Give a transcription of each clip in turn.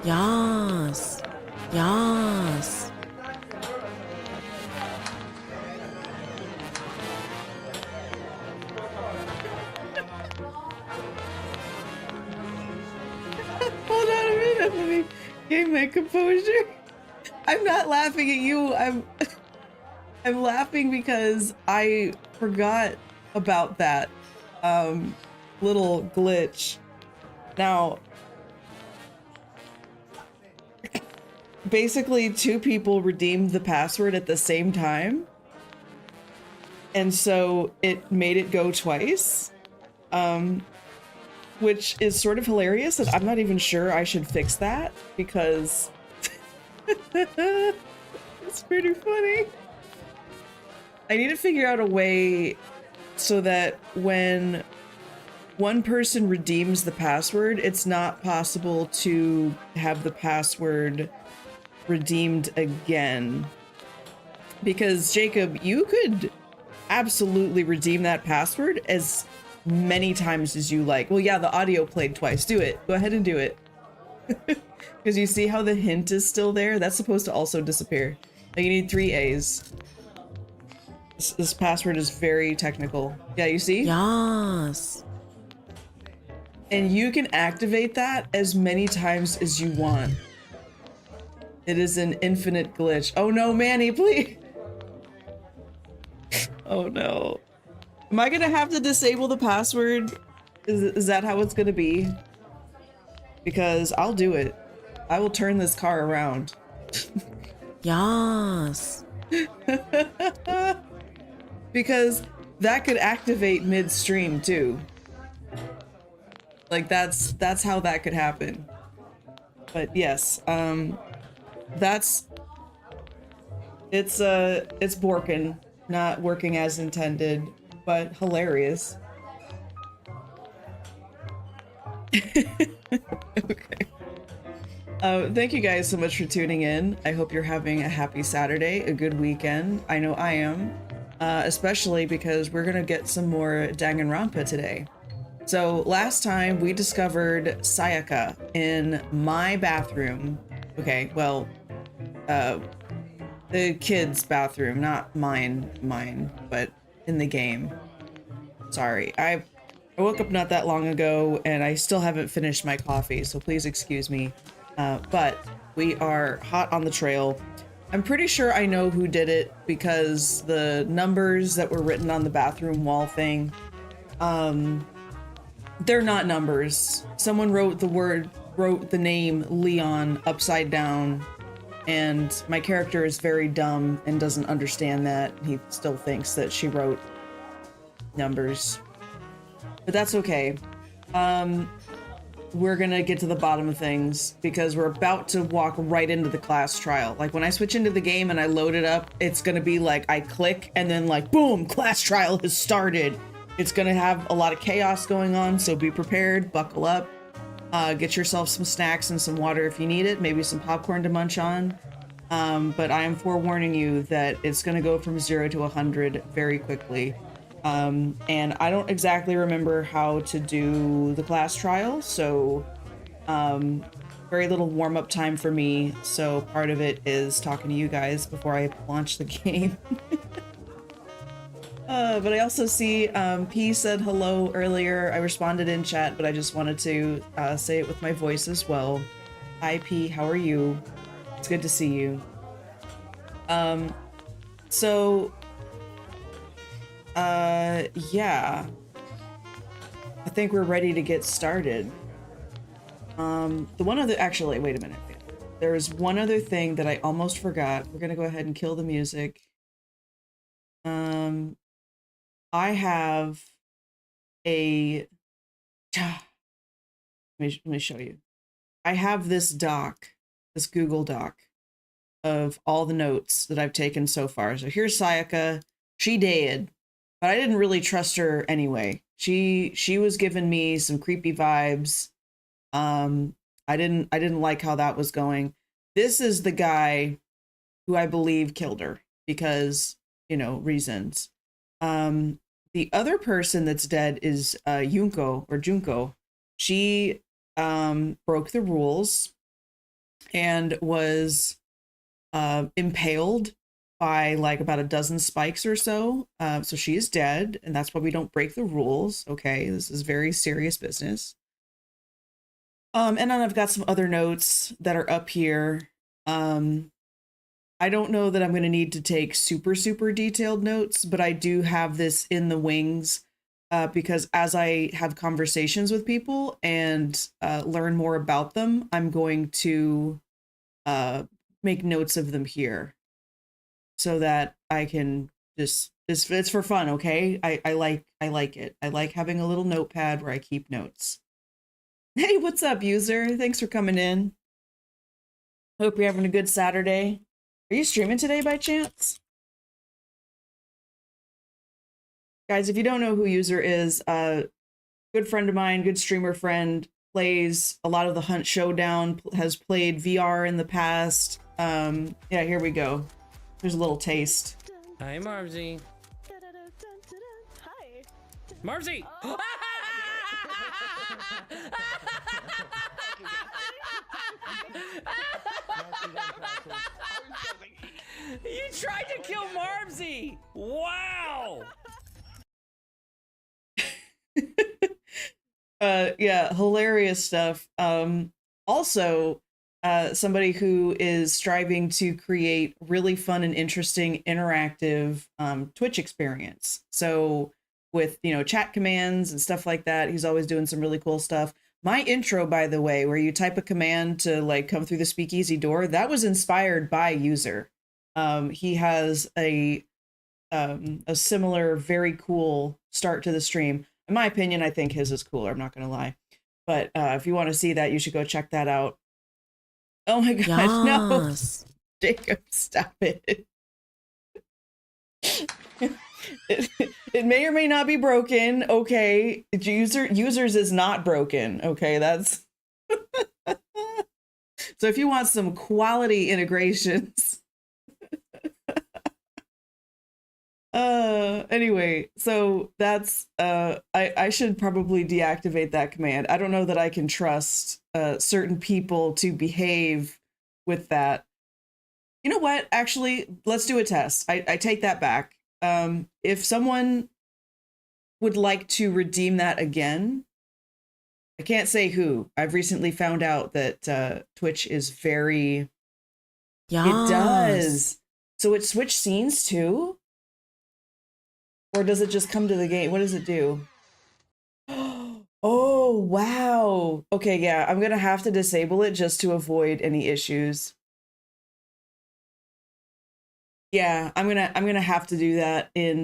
Yes. Yes. Hold on a minute. Let me gain my composure. I'm not laughing at you. I'm laughing because I forgot about that little glitch. Now, basically two people redeemed the password at the same time. And so it made it go twice. Which is sort of hilarious, and I'm not even sure I should fix that because it's pretty funny. I need to figure out a way so that when one person redeems the password, it's not possible to have the password redeemed again. Because Jacob, you could absolutely redeem that password as many times as you like. Well, yeah, the audio played twice. Do it. Go ahead and do it. Because you see how the hint is still there? That's supposed to also disappear. Like, you need 3 A's. This password is very technical. Yeah, you see? Yes. And you can activate that as many times as you want. It is an infinite glitch. Oh no, Manny, please. Oh no. Am I gonna have to disable the password? Is that how it's gonna be? Because I'll do it. I will turn this car around. Yes. Because that could activate midstream too. Like that's how that could happen. But yes, it's broken, not working as intended, but hilarious. Okay. Thank you guys so much for tuning in. I hope you're having a happy Saturday, a good weekend. I know I am, especially because we're gonna get some more Danganronpa today. So last time we discovered Sayaka in my bathroom. Okay, well, the kids' bathroom, not mine, but in the game. Sorry, I woke up not that long ago and I still haven't finished my coffee, so please excuse me. But we are hot on the trail. I'm pretty sure I know who did it because the numbers that were written on the bathroom wall thing, they're not numbers. Someone wrote the name Leon upside down, and my character is very dumb and doesn't understand that. He still thinks that she wrote numbers. But that's okay. We're gonna get to the bottom of things because we're about to walk right into the class trial. Like when I switch into the game and I load it up, it's gonna be like I click and then like boom, class trial has started. It's gonna have a lot of chaos going on, so be prepared, buckle up, get yourself some snacks and some water if you need it, maybe some popcorn to munch on. But I am forewarning you that it's gonna go from 0 to 100 very quickly. And I don't exactly remember how to do the class trial, so very little warm-up time for me, so part of it is talking to you guys before I launch the game. But I also see P said hello earlier. I responded in chat, but I just wanted to say it with my voice as well. Hi P, how are you? It's good to see you. Yeah. I think we're ready to get started. Actually, wait a minute. There's one other thing that I almost forgot. We're gonna go ahead and kill the music. I have a, let me show you. I have this doc, this Google Doc of all the notes that I've taken so far. So here's Sayaka. She did, but I didn't really trust her anyway. She was giving me some creepy vibes. I didn't like how that was going. This is the guy who I believe killed her because, you know, reasons. The other person that's dead is Junko. She broke the rules and was impaled by like about a dozen spikes or so. So she is dead, and that's why we don't break the rules. Okay, this is very serious business. And then I've got some other notes that are up here. I don't know that I'm going to need to take super, super detailed notes, but I do have this in the wings because as I have conversations with people and learn more about them, I'm going to make notes of them here so that I can just, it's for fun. Okay. I like it. I like having a little notepad where I keep notes. Hey, what's up, user? Thanks for coming in. Hope you're having a good Saturday. Are you streaming today by chance? Guys, if you don't know who user is, good friend of mine, good streamer friend, plays a lot of the Hunt Showdown, has played VR in the past. Yeah, here we go. There's a little taste. Hi, Marvsy. Hi. Marvsy! Oh. You tried to kill Marvsy! Wow! Yeah, hilarious stuff. Also, somebody who is striving to create really fun and interesting interactive Twitch experience. So with, you know, chat commands and stuff like that, he's always doing some really cool stuff. My intro, by the way, where you type a command to like come through the speakeasy door, that was inspired by user. He has a similar, very cool start to the stream. In my opinion, I think his is cooler. I'm not going to lie. But if you want to see that, you should go check that out. Oh my God, Yes. no. Jacob, stop it. It may or may not be broken. Okay. Users is not broken. Okay, that's... So if you want some quality integrations... Anyway, so that's I should probably deactivate that command. I don't know that I can trust certain people to behave with that. You know what? Actually, let's do a test. I take that back. If someone would like to redeem that again, I can't say who. I've recently found out that Twitch is very... Yes. It does. So it switched scenes too? Or does it just come to the game? What does it do? Oh, wow. Okay, yeah, I'm gonna have to disable it just to avoid any issues. Yeah, I'm gonna have to do that in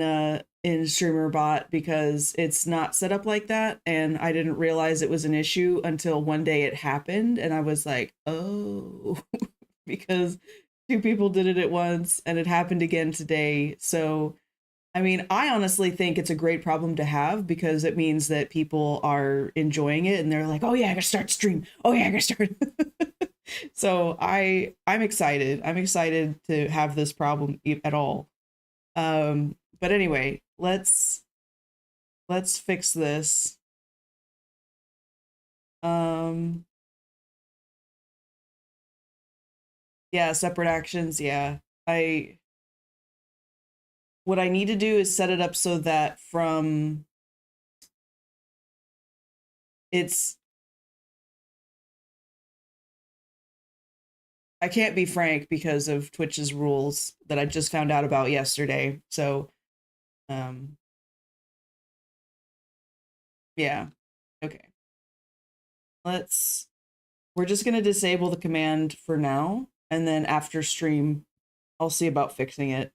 StreamerBot because it's not set up like that, and I didn't realize it was an issue until one day it happened, and I was like, oh, because two people did it at once, and it happened again today. So I mean, I honestly think it's a great problem to have because it means that people are enjoying it and they're like, oh yeah, I gotta start stream. Oh yeah, I gotta start. So I'm excited. I'm excited to have this problem at all. But anyway, let's fix this. Yeah, separate actions. Yeah, what I need to do is set it up so that from I can't be frank because of Twitch's rules that I just found out about yesterday. So, yeah, okay. We're just gonna disable the command for now, and then after stream, I'll see about fixing it.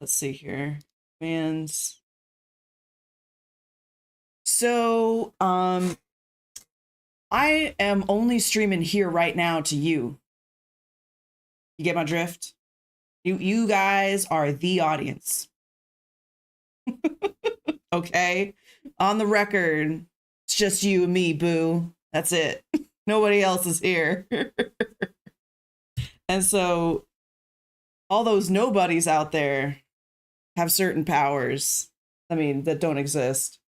Let's see here. Commands. So, I am only streaming here right now to you. You get my drift? You guys are the audience. Okay? On the record, it's just you and me, boo. That's it. Nobody else is here. And so all those nobodies out there have certain powers, I mean, that don't exist.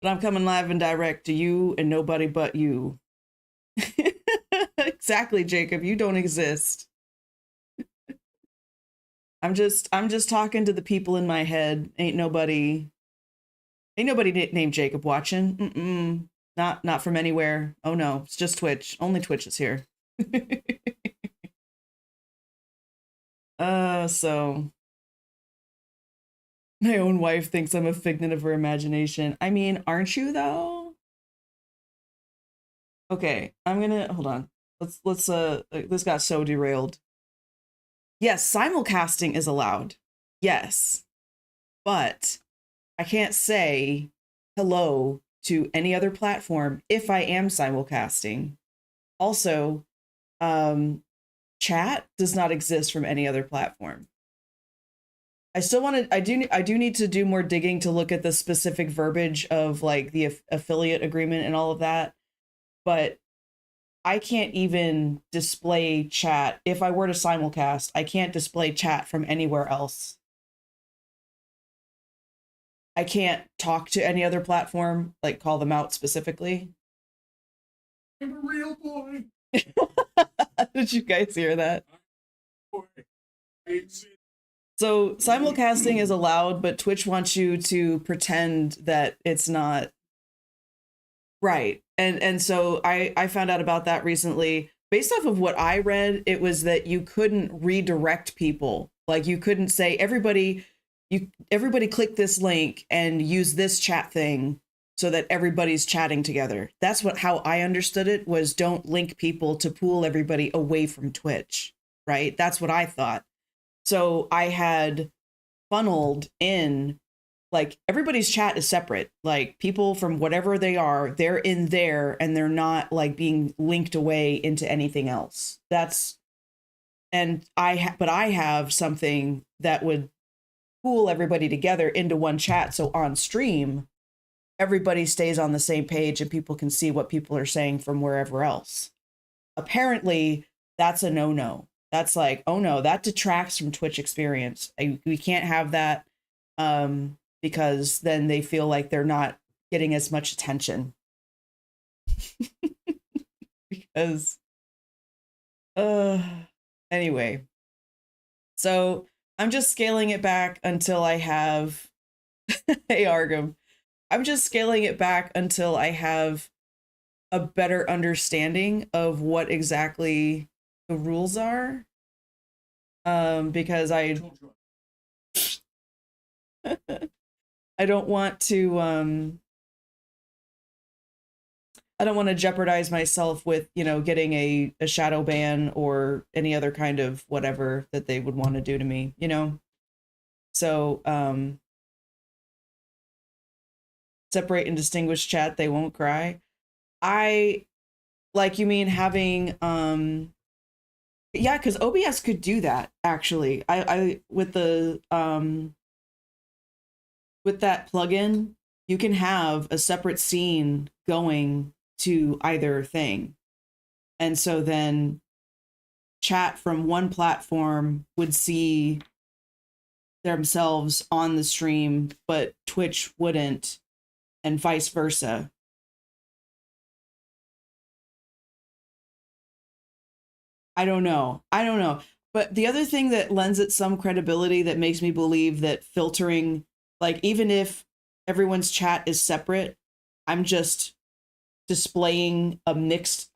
But I'm coming live and direct to you and nobody but you. Exactly, Jacob. You don't exist. I'm just talking to the people in my head. Ain't nobody named Jacob watching. Not from anywhere. Oh no, it's just Twitch. Only Twitch is here. So my own wife thinks I'm a figment of her imagination. I mean, aren't you though? Okay, I'm gonna hold on. Let's this got so derailed. Yes, simulcasting is allowed. Yes. But I can't say hello to any other platform if I am simulcasting. Also, chat does not exist from any other platform. I still want to, I do need to do more digging to look at the specific verbiage of like the affiliate agreement and all of that. But I can't even display chat. If I were to simulcast, I can't display chat from anywhere else. I can't talk to any other platform, like call them out specifically. I'm a real boy. Did you guys hear that? So simulcasting is allowed, but Twitch wants you to pretend that it's not. Right. And so I found out about that recently. Based off of what I read, it was that you couldn't redirect people. Like you couldn't say everybody click this link and use this chat thing so that everybody's chatting together. That's how I understood it, was don't link people to pull everybody away from Twitch, right? That's what I thought. So I had funneled in, like, everybody's chat is separate. Like, people from whatever they are, they're in there and they're not like being linked away into anything else. But I have something that would pool everybody together into one chat. So on stream, everybody stays on the same page and people can see what people are saying from wherever else. Apparently, that's a no-no. That's like, oh no, that detracts from Twitch experience. We can't have that because then they feel like they're not getting as much attention. Because, anyway. So I'm just scaling it back until I have, hey Argum, I'm just scaling it back until I have a better understanding of what exactly the rules are. Because I don't want to, I don't want to jeopardize myself with, getting a shadow ban or any other kind of whatever that they would want to do to me, So, separate and distinguish chat, they won't cry. You mean having, yeah, because OBS could do that, actually. I with the, with that plugin, you can have a separate scene going to either thing. And so then chat from one platform would see themselves on the stream, but Twitch wouldn't, and vice versa. I don't know. But the other thing that lends it some credibility that makes me believe that filtering, like, even if everyone's chat is separate, I'm just displaying a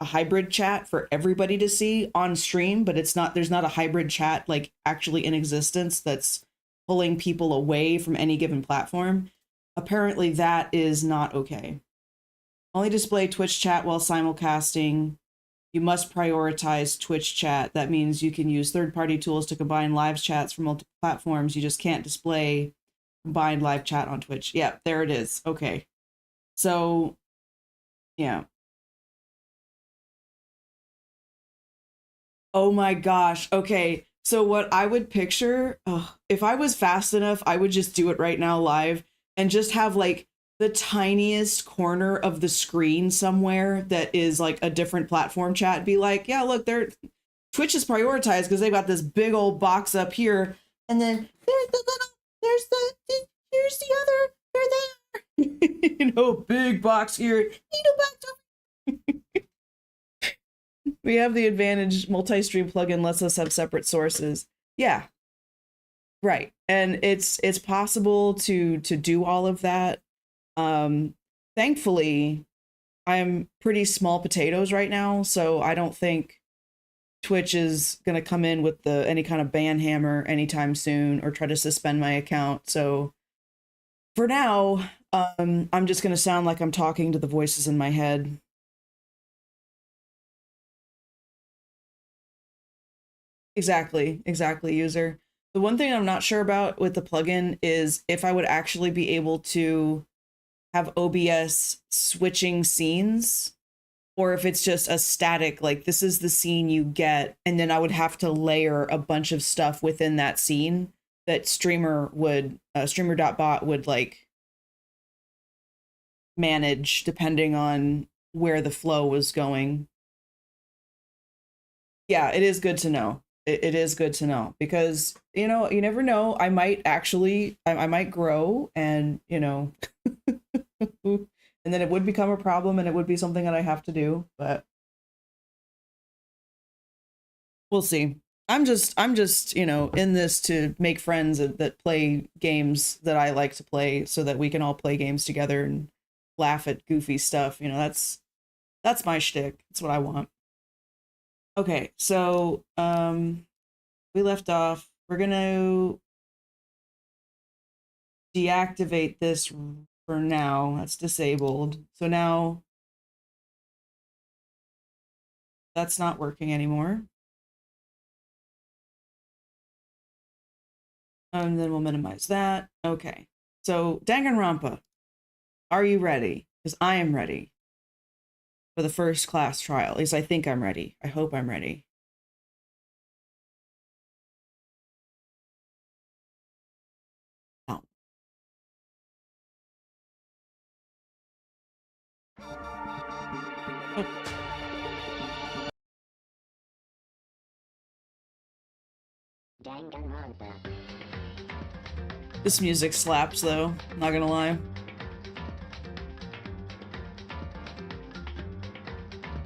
hybrid chat for everybody to see on stream, but there's not a hybrid chat like actually in existence that's pulling people away from any given platform. Apparently that is not okay. Only display Twitch chat while simulcasting. You must prioritize Twitch chat. That means you can use third-party tools to combine live chats from multiple platforms. You just can't display combined live chat on Twitch. Yeah, there it is. Okay. So, yeah. Oh my gosh. Okay. So what I would picture, if I was fast enough, I would just do it right now live and just have like the tiniest corner of the screen somewhere that is like a different platform chat be like, yeah, look, Twitch is prioritized because they've got this big old box up here. And then here's the other, they're there. You know, big box here. We have the advantage multi-stream plugin lets us have separate sources. Yeah. Right. And it's possible to do all of that. Thankfully, I'm pretty small potatoes right now, so I don't think Twitch is going to come in with any kind of ban hammer anytime soon or try to suspend my account. So for now, I'm just going to sound like I'm talking to the voices in my head. Exactly, user. The one thing I'm not sure about with the plugin is if I would actually be able to have OBS switching scenes, or if it's just a static, like this is the scene you get, and then I would have to layer a bunch of stuff within that scene that streamer.bot would like manage depending on where the flow was going. Yeah, it is good to know. It is good to know because, you know, you never know. I might actually, I might grow and, you know, and then it would become a problem and it would be something that I have to do, but we'll see. I'm just, you know, in this to make friends that play games that I like to play so that we can all play games together and laugh at goofy stuff. You know, that's my shtick. That's what I want. Okay, so we left off. We're gonna deactivate this for now. That's disabled. So now that's not working anymore. And then we'll minimize that. Okay, so Danganronpa, are you ready? Because I am ready for the first class trial. At least I think I'm ready. I hope I'm ready. Oh. This music slaps though, not gonna lie.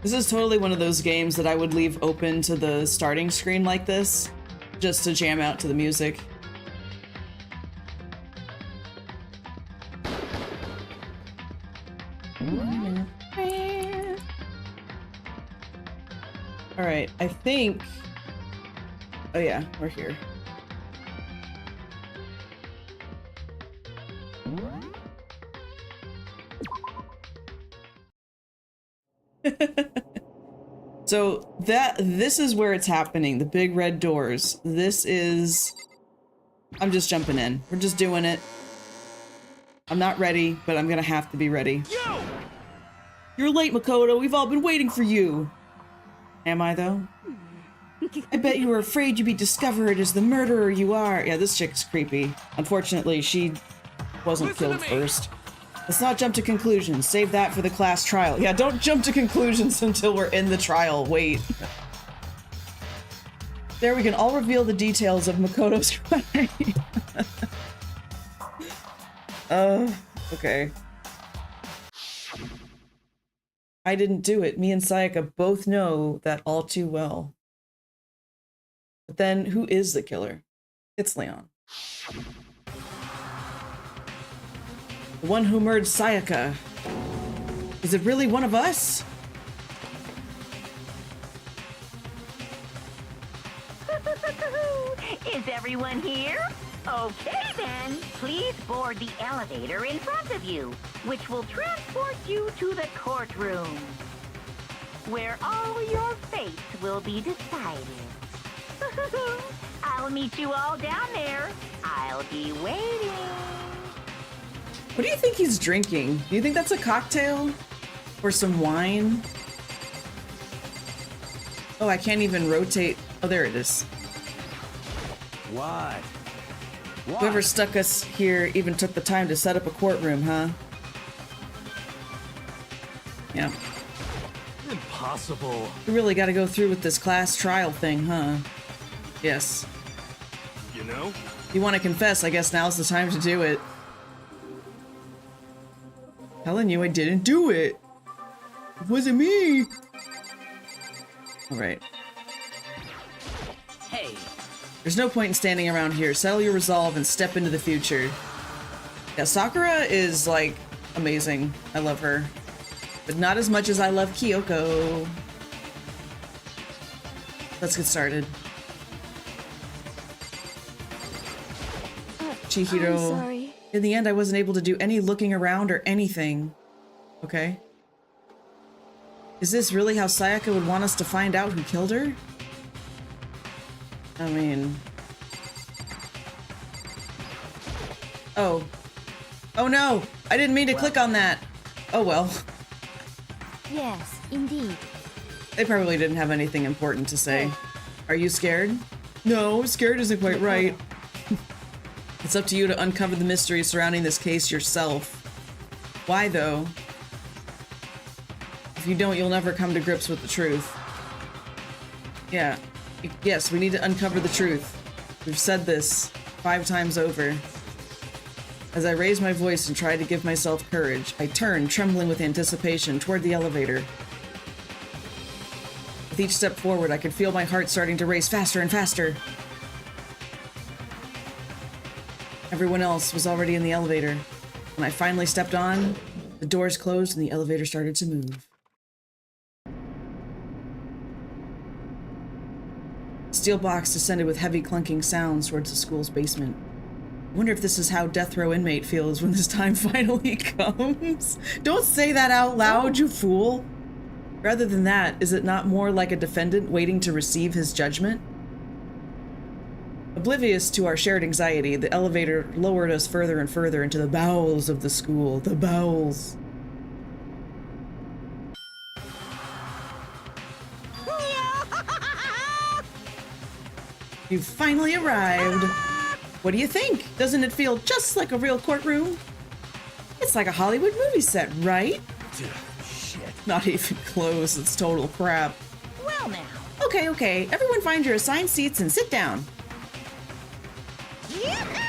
This is totally one of those games that I would leave open to the starting screen like this, just to jam out to the music. All right, I think... Oh yeah, we're here. So this is where it's happening, the big red doors. This is... I'm just jumping in. We're just doing it. I'm not ready, but I'm gonna have to be ready. You're late, Makoto. We've all been waiting for you. Am I, though? I bet you were afraid you'd be discovered as the murderer you are. Yeah, this chick's creepy. Unfortunately, she wasn't killed first. Let's not jump to conclusions. Save that for the class trial. Yeah, don't jump to conclusions until we're in the trial. Wait. There we can all reveal the details of Makoto's crime. Okay. I didn't do it. Me and Sayaka both know that all too well. But then, who is the killer? It's Leon. The one who murdered Sayaka. Is it really one of us? Is everyone here? Okay then, please board the elevator in front of you, which will transport you to the courtroom, where all your fates will be decided. I'll meet you all down there. I'll be waiting. What do you think he's drinking? Do you think that's a cocktail? Or some wine? Oh, I can't even rotate. Oh, there it is. What? Whoever stuck us here even took the time to set up a courtroom, huh? Yeah. Impossible. We really gotta go through with this class trial thing, huh? Yes. You know? You want to confess, I guess now's the time to do it. Telling you I didn't do it. It wasn't me. All right. Hey. There's no point in standing around here. Settle your resolve and step into the future. Yeah, Sakura is like amazing. I love her. But not as much as I love Kyoko. Let's get started. Chihiro. I'm sorry. In the end, I wasn't able to do any looking around or anything. Okay. Is this really how Sayaka would want us to find out who killed her? I mean... Oh. Oh no! I didn't mean to click on that! Oh well. Yes, indeed. They probably didn't have anything important to say. Are you scared? No, scared isn't quite right. It's up to you to uncover the mystery surrounding this case yourself. Why though? If you don't, you'll never come to grips with the truth. Yeah. Yes, we need to uncover the truth. We've said this 5 times over. As I raised my voice and tried to give myself courage, I turned, trembling with anticipation, toward the elevator. With each step forward, I could feel my heart starting to race faster and faster. Everyone else was already in the elevator. When I finally stepped on, the doors closed and the elevator started to move. The steel box descended with heavy clunking sounds towards the school's basement. I wonder if this is how death row inmate feels when this time finally comes. Don't say that out loud, you fool! Rather than that, is it not more like a defendant waiting to receive his judgment? Oblivious to our shared anxiety, the elevator lowered us further and further into the bowels of the school. The bowels. You've finally arrived. What do you think? Doesn't it feel just like a real courtroom? It's like a Hollywood movie set, right? Shit. Not even close. It's total crap. Well now. Okay. Everyone find your assigned seats and sit down.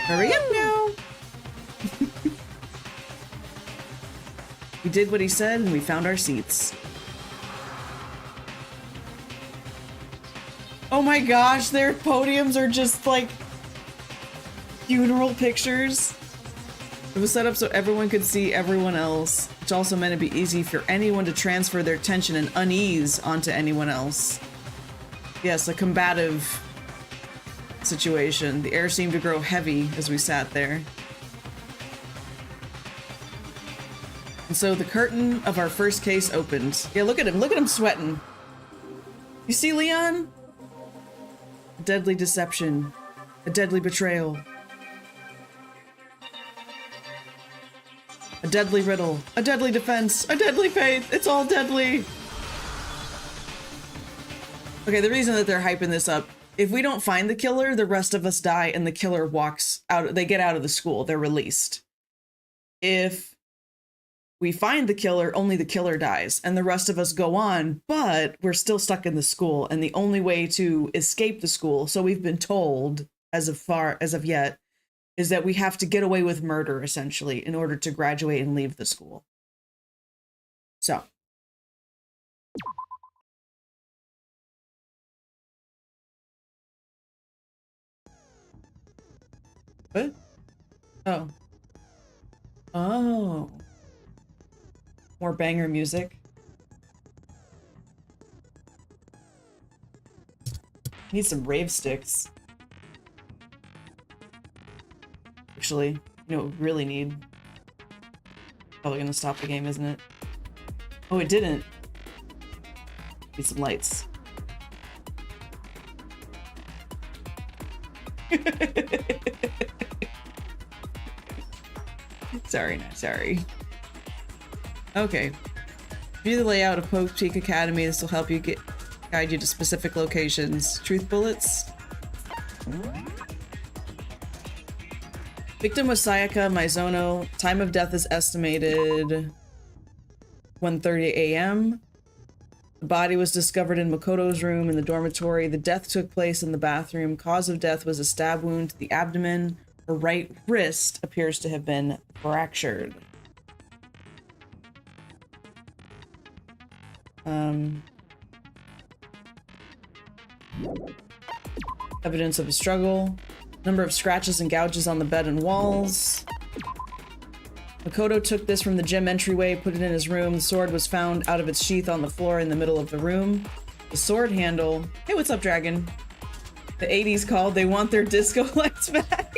Hurry up now. We did what he said and we found our seats. Oh my gosh, their podiums are just like funeral pictures. It was set up so everyone could see everyone else, which also meant it'd be easy for anyone to transfer their tension and unease onto anyone else. Yes, a combative situation. The air seemed to grow heavy as we sat there. And so the curtain of our first case opened. Yeah, look at him sweating. You see, Leon? A deadly deception. A deadly betrayal. A deadly riddle. A deadly defense. A deadly faith. It's all deadly. Okay, the reason that they're hyping this up, if we don't find the killer, the rest of us die and the killer walks out. They get out of the school. They're released. If we find the killer, only the killer dies and the rest of us go on, but we're still stuck in the school. And the only way to escape the school, so we've been told as of yet, is that we have to get away with murder, essentially, in order to graduate and leave the school. So. What? Oh. Oh. More banger music. Need some rave sticks. Actually, you know what we really need? Probably gonna stop the game, isn't it? Oh, it didn't. Need some lights. Sorry, not sorry. Okay. View the layout of Pope's Peak Academy. This will help you guide you to specific locations. Truth bullets. Victim was Sayaka Maizono. Time of death is estimated 1:30 a.m. The body was discovered in Makoto's room in the dormitory. The death took place in the bathroom. Cause of death was a stab wound to the abdomen. Her right wrist appears to have been fractured. Evidence of a struggle. Number of scratches and gouges on the bed and walls. Makoto took this from the gym entryway, put it in his room. The sword was found out of its sheath on the floor in the middle of the room. The sword handle. Hey, what's up, Dragon? The 80s called. They want their disco lights back.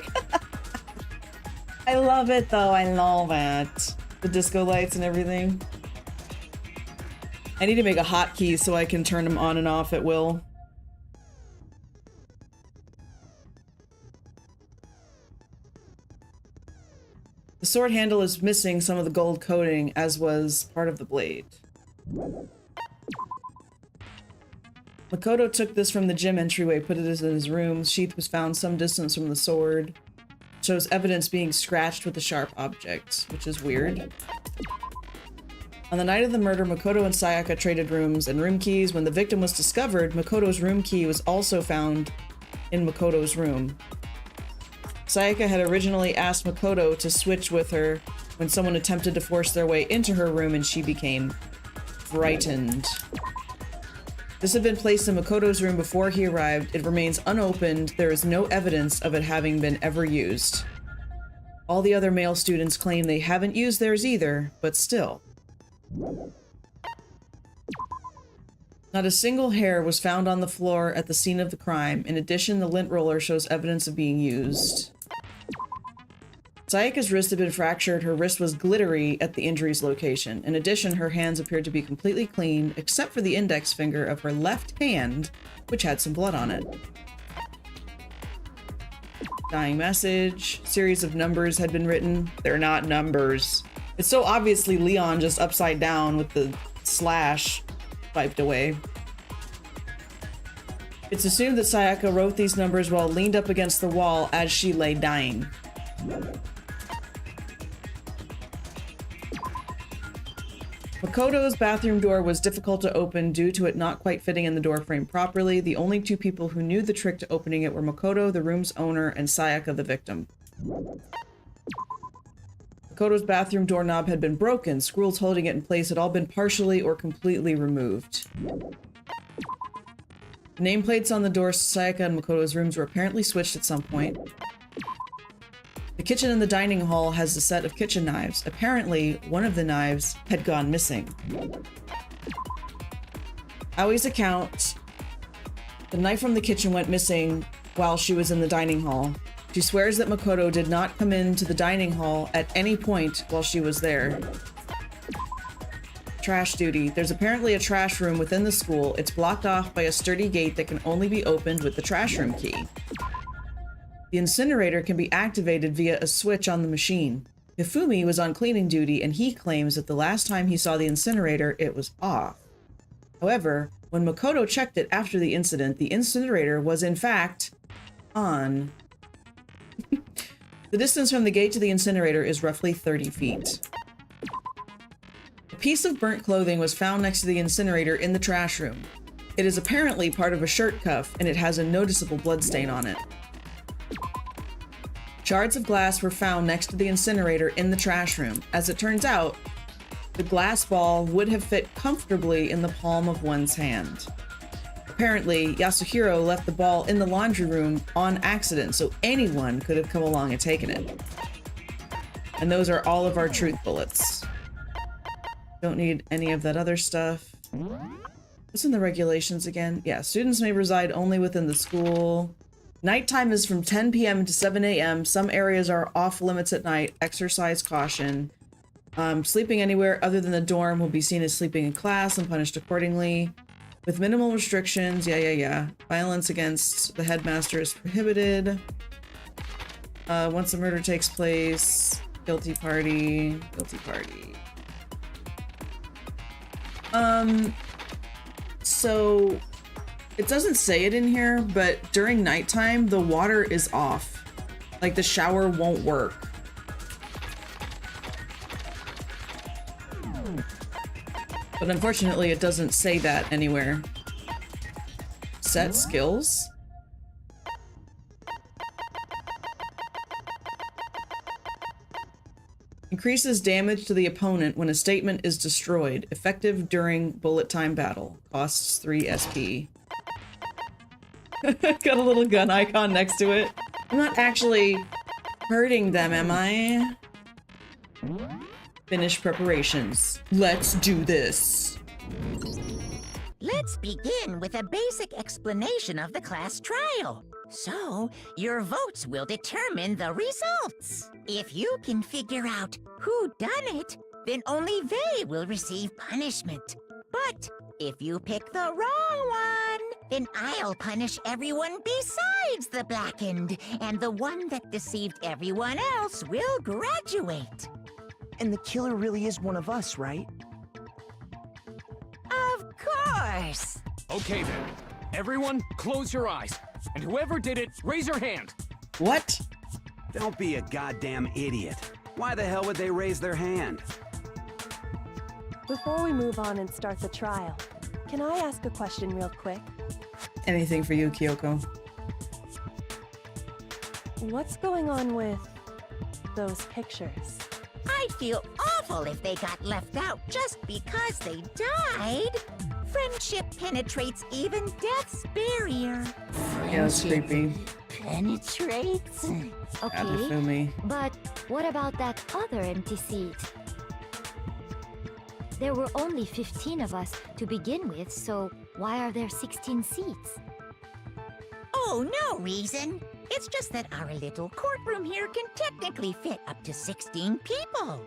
I love it, though. I love it. The disco lights and everything. I need to make a hotkey so I can turn them on and off at will. The sword handle is missing some of the gold coating, as was part of the blade. Makoto took this from the gym entryway, put it in his room. The sheath was found some distance from the sword. Shows evidence being scratched with a sharp object, which is weird. On the night of the murder, Makoto and Sayaka traded rooms and room keys. When the victim was discovered, Makoto's room key was also found in Makoto's room. Sayaka had originally asked Makoto to switch with her when someone attempted to force their way into her room, and she became frightened. This had been placed in Makoto's room before he arrived. It remains unopened. There is no evidence of it having been ever used. All the other male students claim they haven't used theirs either, but still. Not a single hair was found on the floor at the scene of the crime. In addition, the lint roller shows evidence of being used. Sayaka's wrist had been fractured. Her wrist was glittery at the injury's location. In addition, her hands appeared to be completely clean, except for the index finger of her left hand, which had some blood on it. Dying message. Series of numbers had been written. They're not numbers. It's so obviously Leon just upside down with the slash wiped away. It's assumed that Sayaka wrote these numbers while leaned up against the wall as she lay dying. Makoto's bathroom door was difficult to open due to it not quite fitting in the door frame properly. The only two people who knew the trick to opening it were Makoto, the room's owner, and Sayaka, the victim. Makoto's bathroom doorknob had been broken. Screws holding it in place had all been partially or completely removed. The nameplates on the doors to Sayaka and Makoto's rooms were apparently switched at some point. The kitchen in the dining hall has a set of kitchen knives. Apparently, one of the knives had gone missing. Aoi's account, the knife from the kitchen went missing while she was in the dining hall. She swears that Makoto did not come into the dining hall at any point while she was there. Trash duty. There's apparently a trash room within the school. It's blocked off by a sturdy gate that can only be opened with the trash room key. The incinerator can be activated via a switch on the machine. Hifumi was on cleaning duty, and he claims that the last time he saw the incinerator, it was off. However, when Makoto checked it after the incident, the incinerator was in fact on. The distance from the gate to the incinerator is roughly 30 feet. A piece of burnt clothing was found next to the incinerator in the trash room. It is apparently part of a shirt cuff, and it has a noticeable bloodstain on it. Shards of glass were found next to the incinerator in the trash room. As it turns out, the glass ball would have fit comfortably in the palm of one's hand. Apparently, Yasuhiro left the ball in the laundry room on accident, so anyone could have come along and taken it. And those are all of our truth bullets. Don't need any of that other stuff. What's in the regulations again? Yeah, students may reside only within the school. Nighttime is from 10 p.m. to 7 a.m. Some areas are off limits at night. Exercise caution. Sleeping anywhere other than the dorm will be seen as sleeping in class and punished accordingly. With minimal restrictions. Yeah. Violence against the headmaster is prohibited. Once the murder takes place. Guilty party. So it doesn't say it in here, but during nighttime, the water is off. Like the shower won't work. But unfortunately, it doesn't say that anywhere. Set skills? Increases damage to the opponent when a statement is destroyed. Effective during bullet time battle. Costs 3 SP. Got a little gun icon next to it. I'm not actually hurting them, am I? Finish preparations. Let's do this. Let's begin with a basic explanation of the class trial. So, your votes will determine the results. If you can figure out who done it, then only they will receive punishment. But if you pick the wrong one, then I'll punish everyone besides the blackened, and the one that deceived everyone else will graduate. And the killer really is one of us, right? Of course! Okay then. Everyone, close your eyes. And whoever did it, raise your hand. What? Don't be a goddamn idiot. Why the hell would they raise their hand? Before we move on and start the trial, can I ask a question real quick? Anything for you, Kyoko. What's going on with those pictures? I'd feel awful if they got left out just because they died. Friendship penetrates even death's barrier. Yeah, that's creepy. Penetrates? Okay, Fumi. but what about that other empty seat? There were only 15 of us to begin with, so why are there 16 seats? Oh, no reason. It's just that our little courtroom here can technically fit up to 16 people.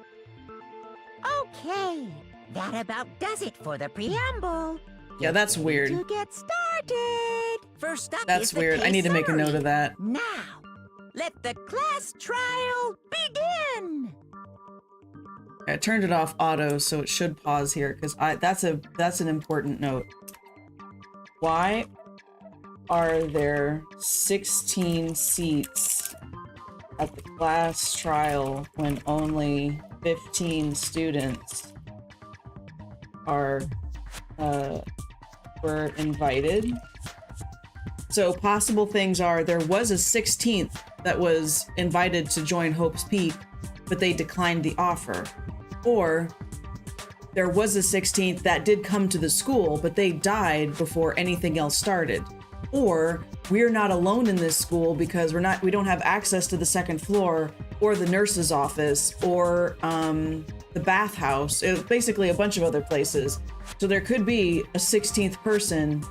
Okay, that about does it for the preamble. Yeah, that's weird. To get started. First up That's is the weird. I need to make a note of that. Now, let the class trial begin. I turned it off auto, so it should pause here because that's an important note. Why are there 16 seats at the class trial when only 15 students are were invited? So possible things are there was a 16th that was invited to join Hope's Peak, but they declined the offer. Or there was a 16th that did come to the school, but they died before anything else started. Or we're not alone in this school because we don't have access to the second floor or the nurse's office or the bathhouse. It was basically a bunch of other places. So there could be a 16th person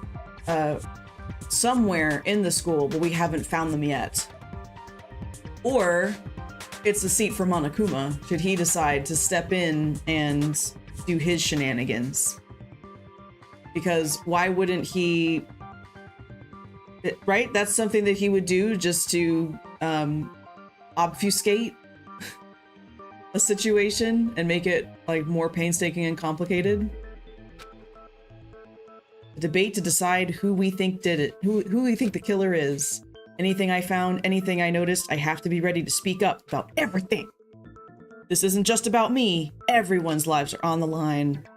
somewhere in the school, but we haven't found them yet. Or it's a seat for Monokuma, should he decide to step in and do his shenanigans. Because why wouldn't he... Right? That's something that he would do just to obfuscate a situation and make it like more painstaking and complicated. A debate to decide who we think did it, who we think the killer is. Anything I found, anything I noticed, I have to be ready to speak up about everything. This isn't just about me. Everyone's lives are on the line.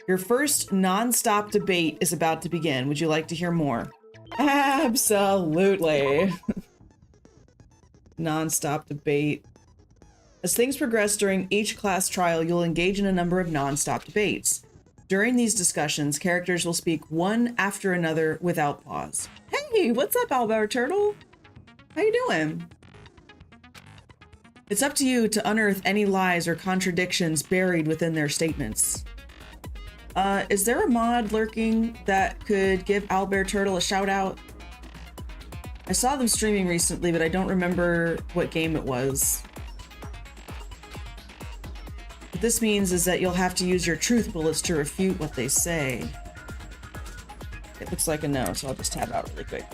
Your first non-stop debate is about to begin. Would you like to hear more? Absolutely. Non-stop debate. As things progress during each class trial, you'll engage in a number of non-stop debates. During these discussions, characters will speak one after another without pause. Hey, what's up, Albert Turtle? How you doing? It's up to you to unearth any lies or contradictions buried within their statements. Is there a mod lurking that could give Albert Turtle a shout out? I saw them streaming recently, but I don't remember what game it was. What this means is that you'll have to use your truth bullets to refute what they say. It looks like a no, so I'll just tab out really quick.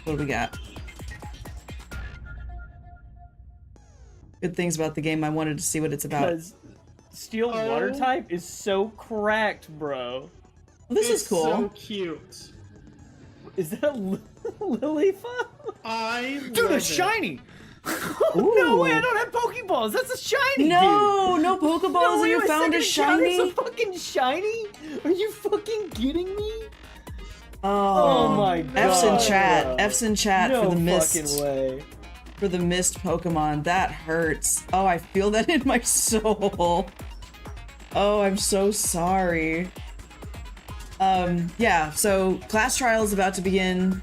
What do we got? Good things about the game. I wanted to see what it's about. Because steel water type is so cracked, bro. Well, this is cool. So cute. Is that Lilifa? Dude, it's shiny! No way, I don't have Pokeballs! That's a shiny, No, dude. no Pokeballs No that you way, found my are second shiny? encounter's a fucking shiny? Are you fucking kidding me? Oh my god. F's in chat. F's in chat No for the mist. fucking way. for the missed Pokemon. That hurts. Oh, I feel that in my soul. Oh, I'm so sorry. Yeah, so class trial is about to begin.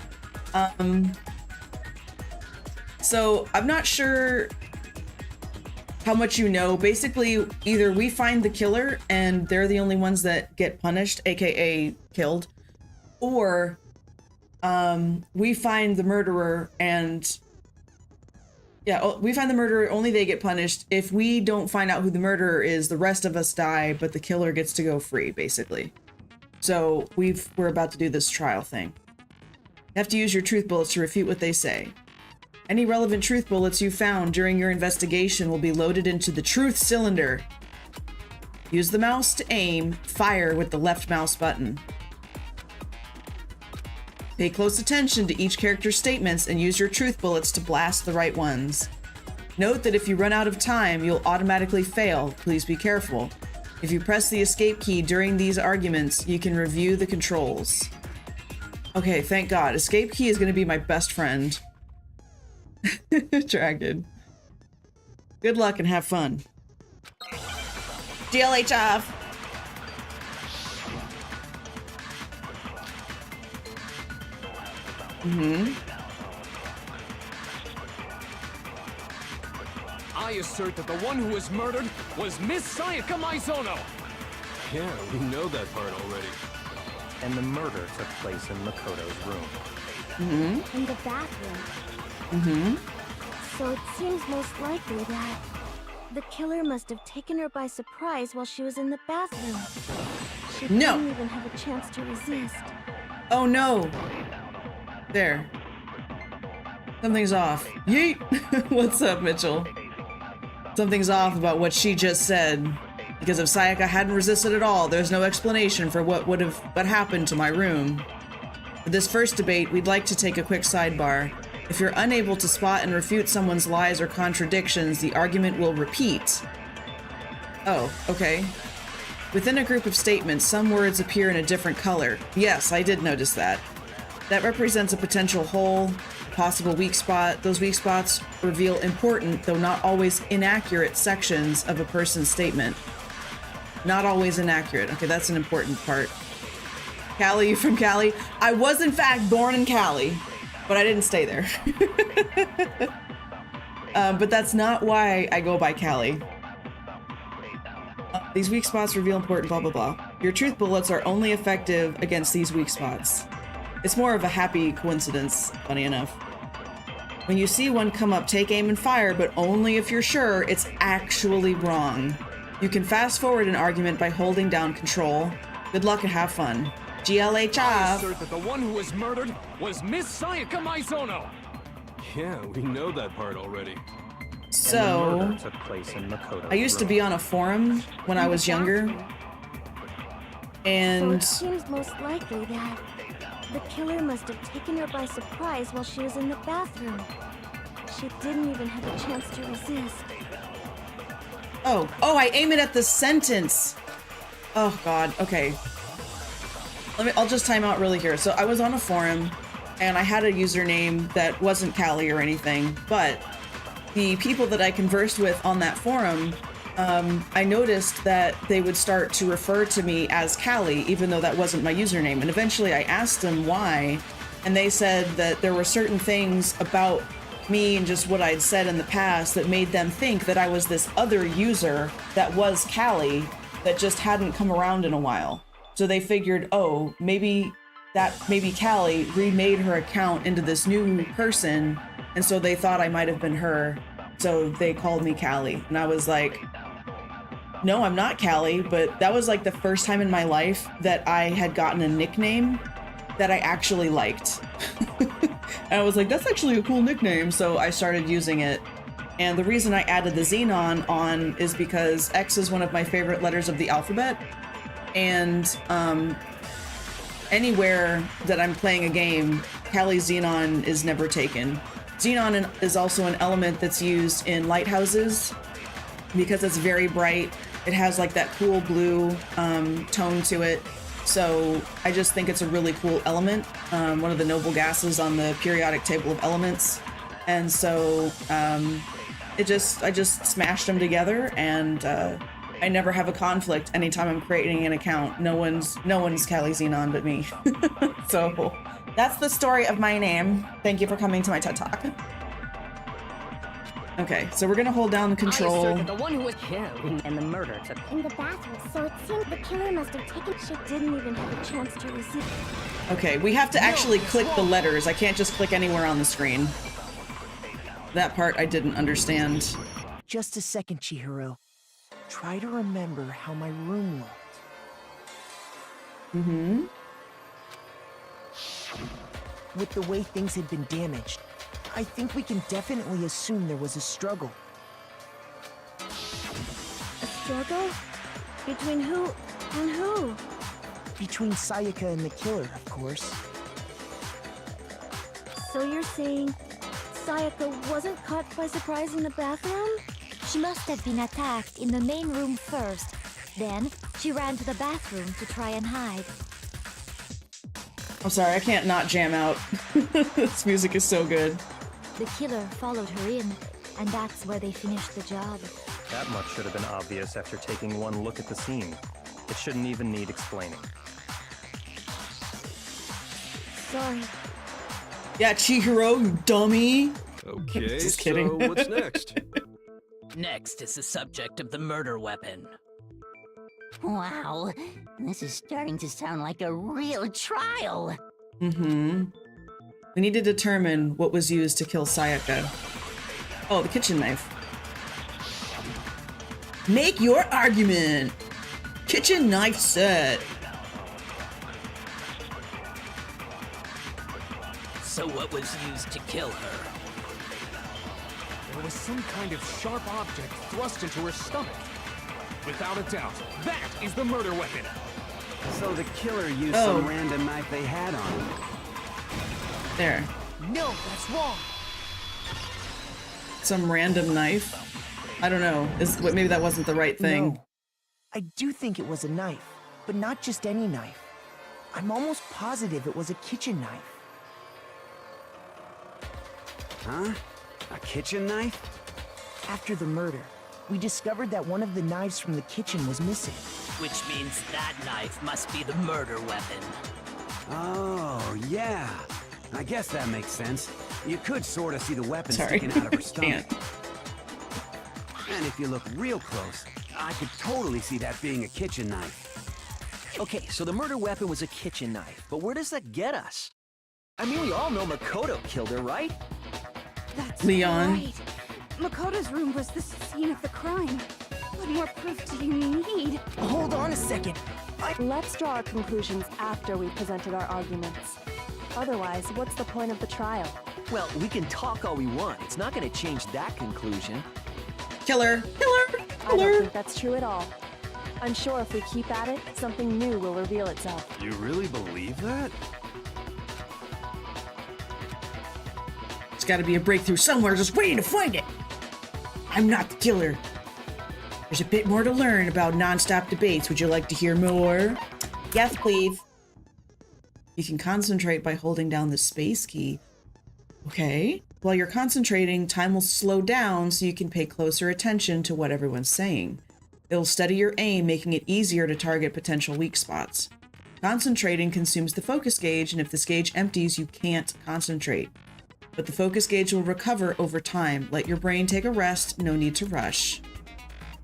So I'm not sure how much you know. Basically, either we find the killer and they're the only ones that get punished, aka killed, or we find the murderer and we find the murderer, only they get punished. If we don't find out who the murderer is, the rest of us die, but the killer gets to go free, basically. So we're about to do this trial thing. You have to use your truth bullets to refute what they say. Any relevant truth bullets you found during your investigation will be loaded into the truth cylinder. Use the mouse to aim, fire with the left mouse button. Pay close attention to each character's statements and use your truth bullets to blast the right ones. Note that if you run out of time, you'll automatically fail. Please be careful. If you press the escape key during these arguments, you can review the controls. Okay, thank God. Escape key is going to be my best friend. Dragon. Good luck and have fun. DLH off. I assert that the one who was murdered was Miss Sayaka Maizono. Yeah, we know that part already. And the murder took place in Makoto's room. In the bathroom. So it seems most likely that the killer must have taken her by surprise while she was in the bathroom. She didn't even have a chance to resist. Oh no. There. Something's off. Yeet! What's up, Mitchell? Something's off about what she just said. Because if Sayaka hadn't resisted at all, there's no explanation for what happened to my room. For this first debate, we'd like to take a quick sidebar. If you're unable to spot and refute someone's lies or contradictions, the argument will repeat. Oh, okay. Within a group of statements, some words appear in a different color. Yes, I did notice that. That represents a potential hole, a possible weak spot. Those weak spots reveal important, though not always inaccurate, sections of a person's statement. Not always inaccurate. Okay, that's an important part. Cali, you from Cali? I was in fact born in Cali, but I didn't stay there. But that's not why I go by Cali. These weak spots reveal important blah blah blah. Your truth bullets are only effective against these weak spots. It's more of a happy coincidence, funny enough. When you see one come up, take aim and fire, but only if you're sure it's actually wrong. You can fast forward an argument by holding down control. Good luck and have fun. GLH I off. assert that the one who was murdered was Miss Sayaka Maizono. Yeah, we know that part already. So, took place in Makoto's I used to be on a forum when I was younger. And So it seems most likely that the killer must have taken her by surprise while she was in the bathroom. She didn't even have a chance to resist. Oh, I aim it at the sentence. Oh God, okay. I'll just time out really here. So I was on a forum and I had a username that wasn't Cali or anything, but the people that I conversed with on that forum, I noticed that they would start to refer to me as Cali, even though that wasn't my username. And eventually I asked them why, and they said that there were certain things about me and just what I'd said in the past that made them think that I was this other user that was Cali that just hadn't come around in a while. So they figured, oh, maybe Cali remade her account into this new person, and so they thought I might have been her. So they called me Cali, and I was like, no, I'm not Cali, but that was like the first time in my life that I had gotten a nickname that I actually liked. And I was like, that's actually a cool nickname, so I started using it. And the reason I added the Xenon on is because X is one of my favorite letters of the alphabet, and anywhere that I'm playing a game, Cali Xenon is never taken. Xenon is also an element that's used in lighthouses because it's very bright. It has like that cool blue tone to it. So I just think it's a really cool element. One of the noble gases on the periodic table of elements. And so I just smashed them together, and I never have a conflict anytime I'm creating an account. No one's Callie Xenon but me. So that's the story of my name. Thank you for coming to my TED Talk. Okay, so we're gonna hold down the control. The one who was killed and the murder took In the bathroom, so it seemed the killer must have taken. She didn't even have a chance to receive. Okay, we have to actually click the letters. I can't just click anywhere on the screen. That part I didn't understand. Just a second, Chihiro. Try to remember how my room looked. Mm-hmm. With the way things had been damaged, I think we can definitely assume there was a struggle. A struggle? Between who and who? Between Sayaka and the killer, of course. So you're saying Sayaka wasn't caught by surprise in the bathroom? She must have been attacked in the main room first. Then she ran to the bathroom to try and hide. I'm sorry, I can't not jam out. This music is so good. The killer followed her in, and that's where they finished the job. That much should have been obvious after taking one look at the scene. It shouldn't even need explaining. Sorry. Yeah, Chihiro, you dummy. Okay, Just kidding. so what's next? Next is the subject of the murder weapon. Wow, this is starting to sound like a real trial. Mm-hmm. We need to determine what was used to kill Sayaka. Oh, the kitchen knife. Make your argument. Kitchen knife set. So what was used to kill her? There was some kind of sharp object thrust into her stomach. Without a doubt, that is the murder weapon. So the killer used some random knife they had on him. There. No, that's wrong. Some random knife? I don't know. Maybe that wasn't the right thing. No. I do think it was a knife, but not just any knife. I'm almost positive it was a kitchen knife. Huh? A kitchen knife? After the murder, we discovered that one of the knives from the kitchen was missing. Which means that knife must be the murder weapon. Oh, yeah. I guess that makes sense. You could sort of see the weapon sticking out of her stomach. And if you look real close, I could totally see that being a kitchen knife. Okay, so the murder weapon was a kitchen knife, but where does that get us? I mean, we all know Makoto killed her, right? That's Leon. right. Makoto's room was the scene of the crime. What more proof do you need? Hold on a second. Let's draw our conclusions after we've presented our arguments. Otherwise, what's the point of the trial? Well, we can talk all we want. It's not going to change that conclusion. Killer. Killer. I don't think that's true at all. I'm sure if we keep at it, something new will reveal itself. You really believe that? There's got to be a breakthrough somewhere just waiting to find it. I'm not the killer. There's a bit more to learn about non-stop debates. Would you like to hear more? Yes, please. You can concentrate by holding down the space key. Okay. While you're concentrating, time will slow down so you can pay closer attention to what everyone's saying. It'll steady your aim, making it easier to target potential weak spots. Concentrating consumes the focus gauge, and if this gauge empties, you can't concentrate. But the focus gauge will recover over time. Let your brain take a rest, no need to rush.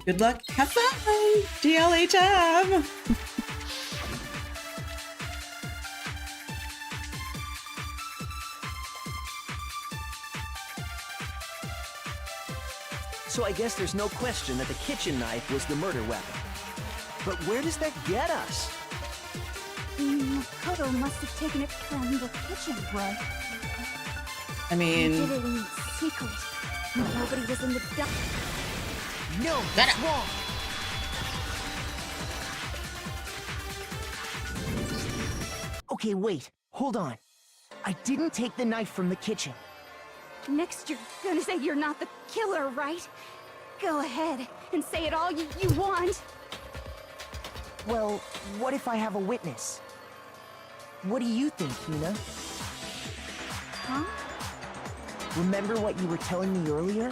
Good luck, have fun! GLHM! So I guess there's no question that the kitchen knife was the murder weapon. But where does that get us? Makoto must have taken it from the kitchen, right? I mean... He did it in secret. Nobody was in the dark. No, that's wrong. Okay, wait. Hold on. I didn't take the knife from the kitchen. Next, you're gonna say you're not the killer, right? Go ahead and say it all you want. Well, what if I have a witness? What do you think, Hina? Huh? Remember what you were telling me earlier?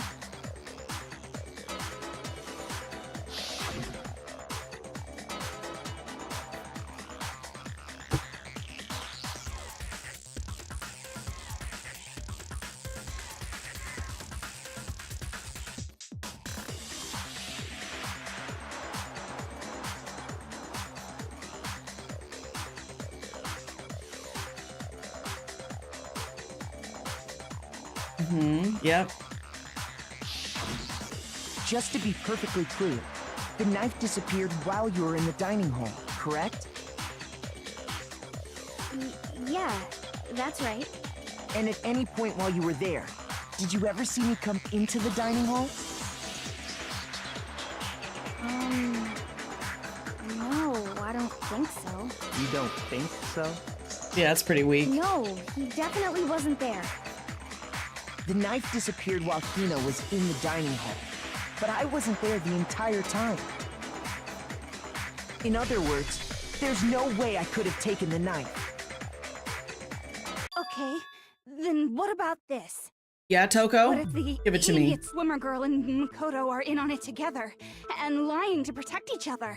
Yep. Just to be perfectly clear, the knife disappeared while you were in the dining hall, correct? Yeah, that's right. And at any point while you were there, did you ever see me come into the dining hall? No, I don't think so. You don't think so? Yeah, that's pretty weak. No, he definitely wasn't there. The knife disappeared while Hina was in the dining hall, but I wasn't there the entire time. In other words, there's no way I could have taken the knife. Okay, then what about this? Yeah, Toko? What if the Give it to me. idiot swimmer girl and Makoto are in on it together and lying to protect each other?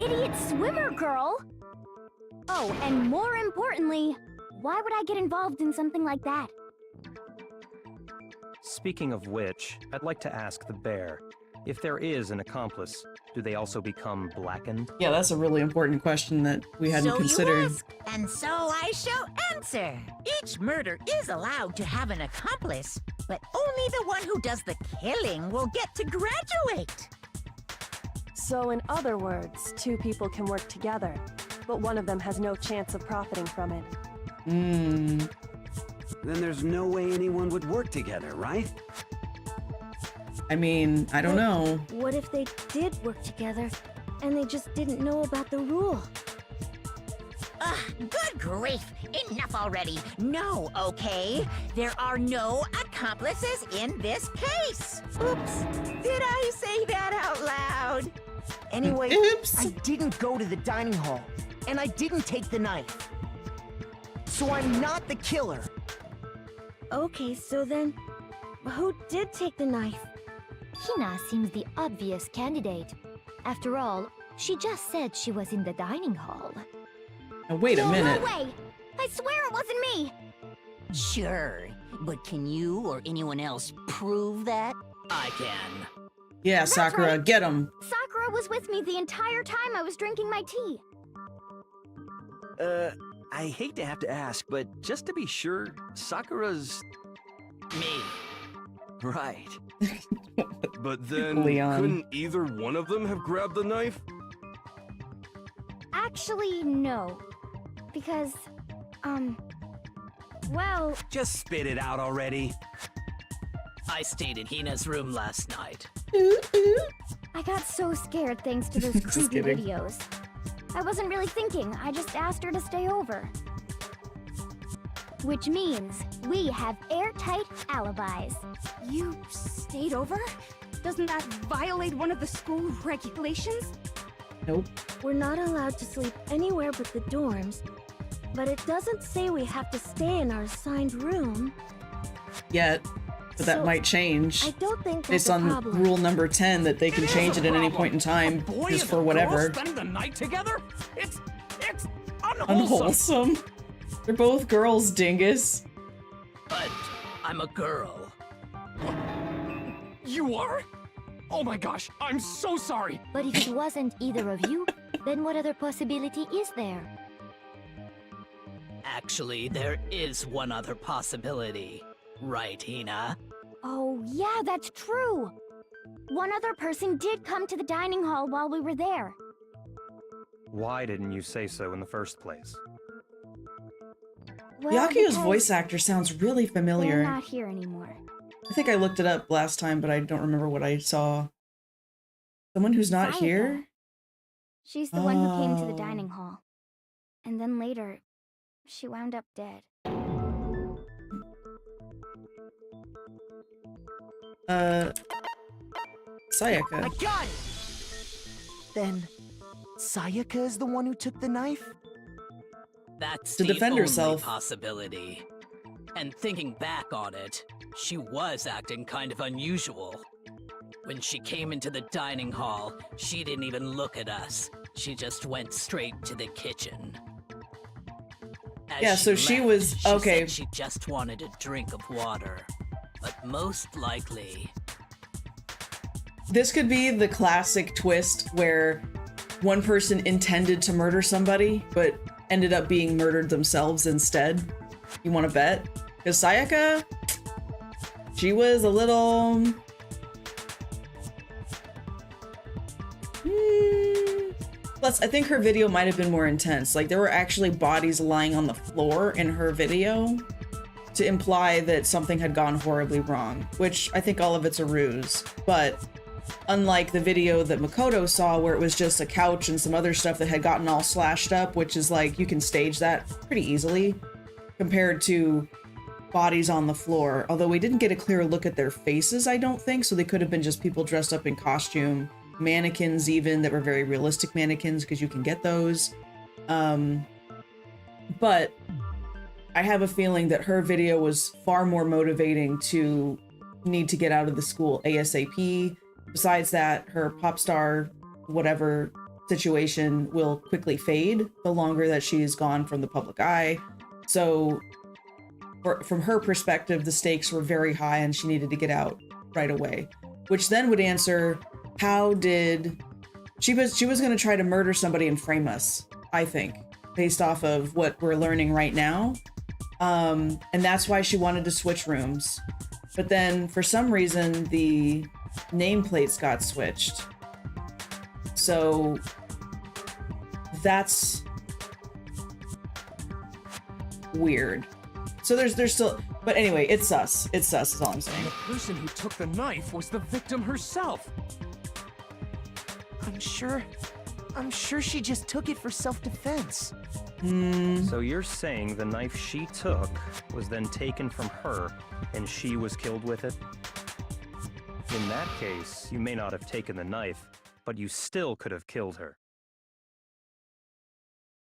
Idiot swimmer girl? Oh, and more importantly, why would I get involved in something like that? Speaking of which, I'd like to ask the bear, if there is an accomplice, do they also become blackened? Yeah, that's a really important question that we hadn't considered. You ask, and so I shall answer. Each murder is allowed to have an accomplice, but only the one who does the killing will get to graduate. So in other words, two people can work together, but one of them has no chance of profiting from it. Then there's no way anyone would work together, right? I mean, I don't know. What if they did work together, and they just didn't know about the rule? Ugh, good grief! Enough already! No, okay? There are no accomplices in this case! Oops! Did I say that out loud? Anyway, Oops. I didn't go to the dining hall, and I didn't take the knife. So I'm not the killer. Okay, so then, who did take the knife? Hina seems the obvious candidate. After all, she just said she was in the dining hall. Now, wait a minute. No way! I swear it wasn't me! Sure, but can you or anyone else prove that? I can. Yeah, Sakura, right. get him. Sakura was with me the entire time I was drinking my tea. I hate to have to ask, but just to be sure, Sakura's... Me. Right. But then, Leon. couldn't either one of them have grabbed the knife? Actually, no. Because, well... Just spit it out already. I stayed in Hina's room last night. I got so scared thanks to those Just creepy kidding. videos. I wasn't really thinking, I just asked her to stay over. Which means we have airtight alibis. You stayed over? Doesn't that violate one of the school regulations? Nope. We're not allowed to sleep anywhere but the dorms, but it doesn't say we have to stay in our assigned room. Yet. But that So, might change. I don't think that's Based a on problem. rule number 10 that they can change it at any point in time just for whatever. Spending the night together? It's unwholesome. Unwholesome. They're both girls, dingus. But I'm a girl. You are? Oh my gosh, I'm so sorry. But if it wasn't either of you, then what other possibility is there? Actually, there is one other possibility. Right, Hina? Oh, yeah, that's true. One other person did come to the dining hall while we were there. Why didn't you say so in the first place? Well, Yaku's because voice actor sounds really they're familiar. not here anymore. I think I looked it up last time, but I don't remember what I saw. Someone who's not Sayaka. here? She's the one who came to the Oh. dining hall. And then later, she wound up dead. Sayaka. I got it! Then, Sayaka is the one who took the knife? That's To the defend only herself. possibility. And thinking back on it, she was acting kind of unusual. When she came into the dining hall, she didn't even look at us. She just went straight to the kitchen. As Yeah, so she left, was she okay. said she just wanted a drink of water, but most likely, This could be the classic twist where one person intended to murder somebody, but ended up being murdered themselves instead. You want to bet? Because Sayaka, she was a little... Plus, I think her video might have been more intense. Like, there were actually bodies lying on the floor in her video to imply that something had gone horribly wrong, which I think all of it's a ruse. But unlike the video that Makoto saw, where it was just a couch and some other stuff that had gotten all slashed up, which is like, you can stage that pretty easily, compared to bodies on the floor. Although we didn't get a clear look at their faces, I don't think, so they could have been just people dressed up in costume. Mannequins even that were very realistic mannequins, because you can get those. But I have a feeling that her video was far more motivating to need to get out of the school ASAP. Besides that, her pop star whatever situation will quickly fade the longer that she's gone from the public eye. So from her perspective, the stakes were very high and she needed to get out right away, which then would answer, how did she was going to try to murder somebody and frame us, I think, based off of what we're learning right now. And that's why she wanted to switch rooms. But then for some reason, the nameplates got switched. So that's weird. So there's still, but anyway, it's sus. It's sus is all I'm saying. And the person who took the knife was the victim herself. I'm sure she just took it for self-defense. So you're saying the knife she took was then taken from her and she was killed with it? In that case, you may not have taken the knife, but you still could have killed her.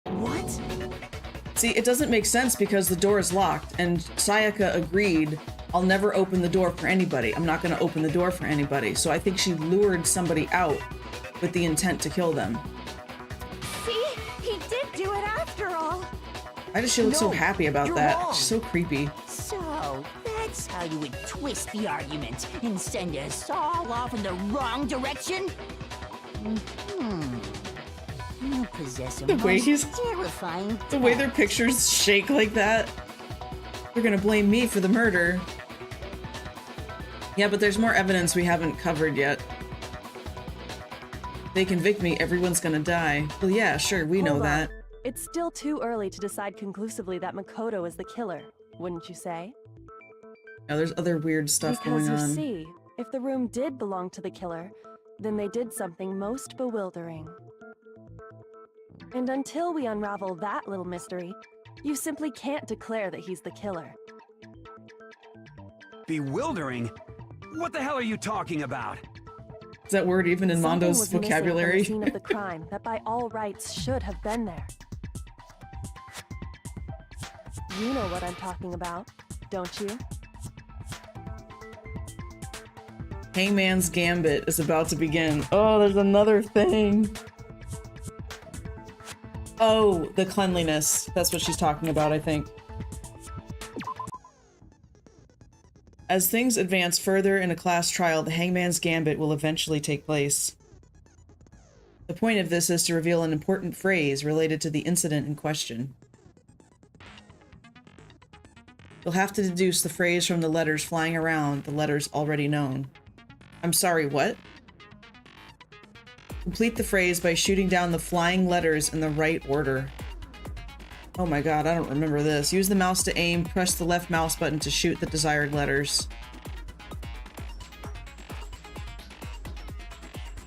What? See, it doesn't make sense because the door is locked, and Sayaka agreed, I'll never open the door for anybody. I'm not going to open the door for anybody. So I think she lured somebody out with the intent to kill them. See? He did do it after all. Why does she look so happy about that? wrong. She's so creepy. So, that's how you would twist the argument and send us all off in the wrong direction? You possess a The way most he's- terrifying The way their pictures shake like that. They're gonna blame me for the murder. Yeah, but there's more evidence we haven't covered yet. They convict me, everyone's gonna die. Well, yeah, sure, we know Hold on. that. It's still too early to decide conclusively that Makoto is the killer, wouldn't you say? Now, there's other weird stuff Because going you on. see, if the room did belong to the killer, then they did something most bewildering. And until we unravel that little mystery, you simply can't declare that he's the killer. Bewildering? What the hell are you talking about? Is that word even in Something Mondo's was missing from vocabulary? the scene of the crime that by all rights should have been there. You know what I'm talking about, don't you? Hangman's Gambit is about to begin. Oh, there's another thing. Oh, the cleanliness. That's what she's talking about, I think. As things advance further in a class trial, the Hangman's Gambit will eventually take place. The point of this is to reveal an important phrase related to the incident in question. You'll have to deduce the phrase from the letters flying around, the letters already known. I'm sorry, what? Complete the phrase by shooting down the flying letters in the right order. Oh my god, I don't remember this. Use the mouse to aim, press the left mouse button to shoot the desired letters.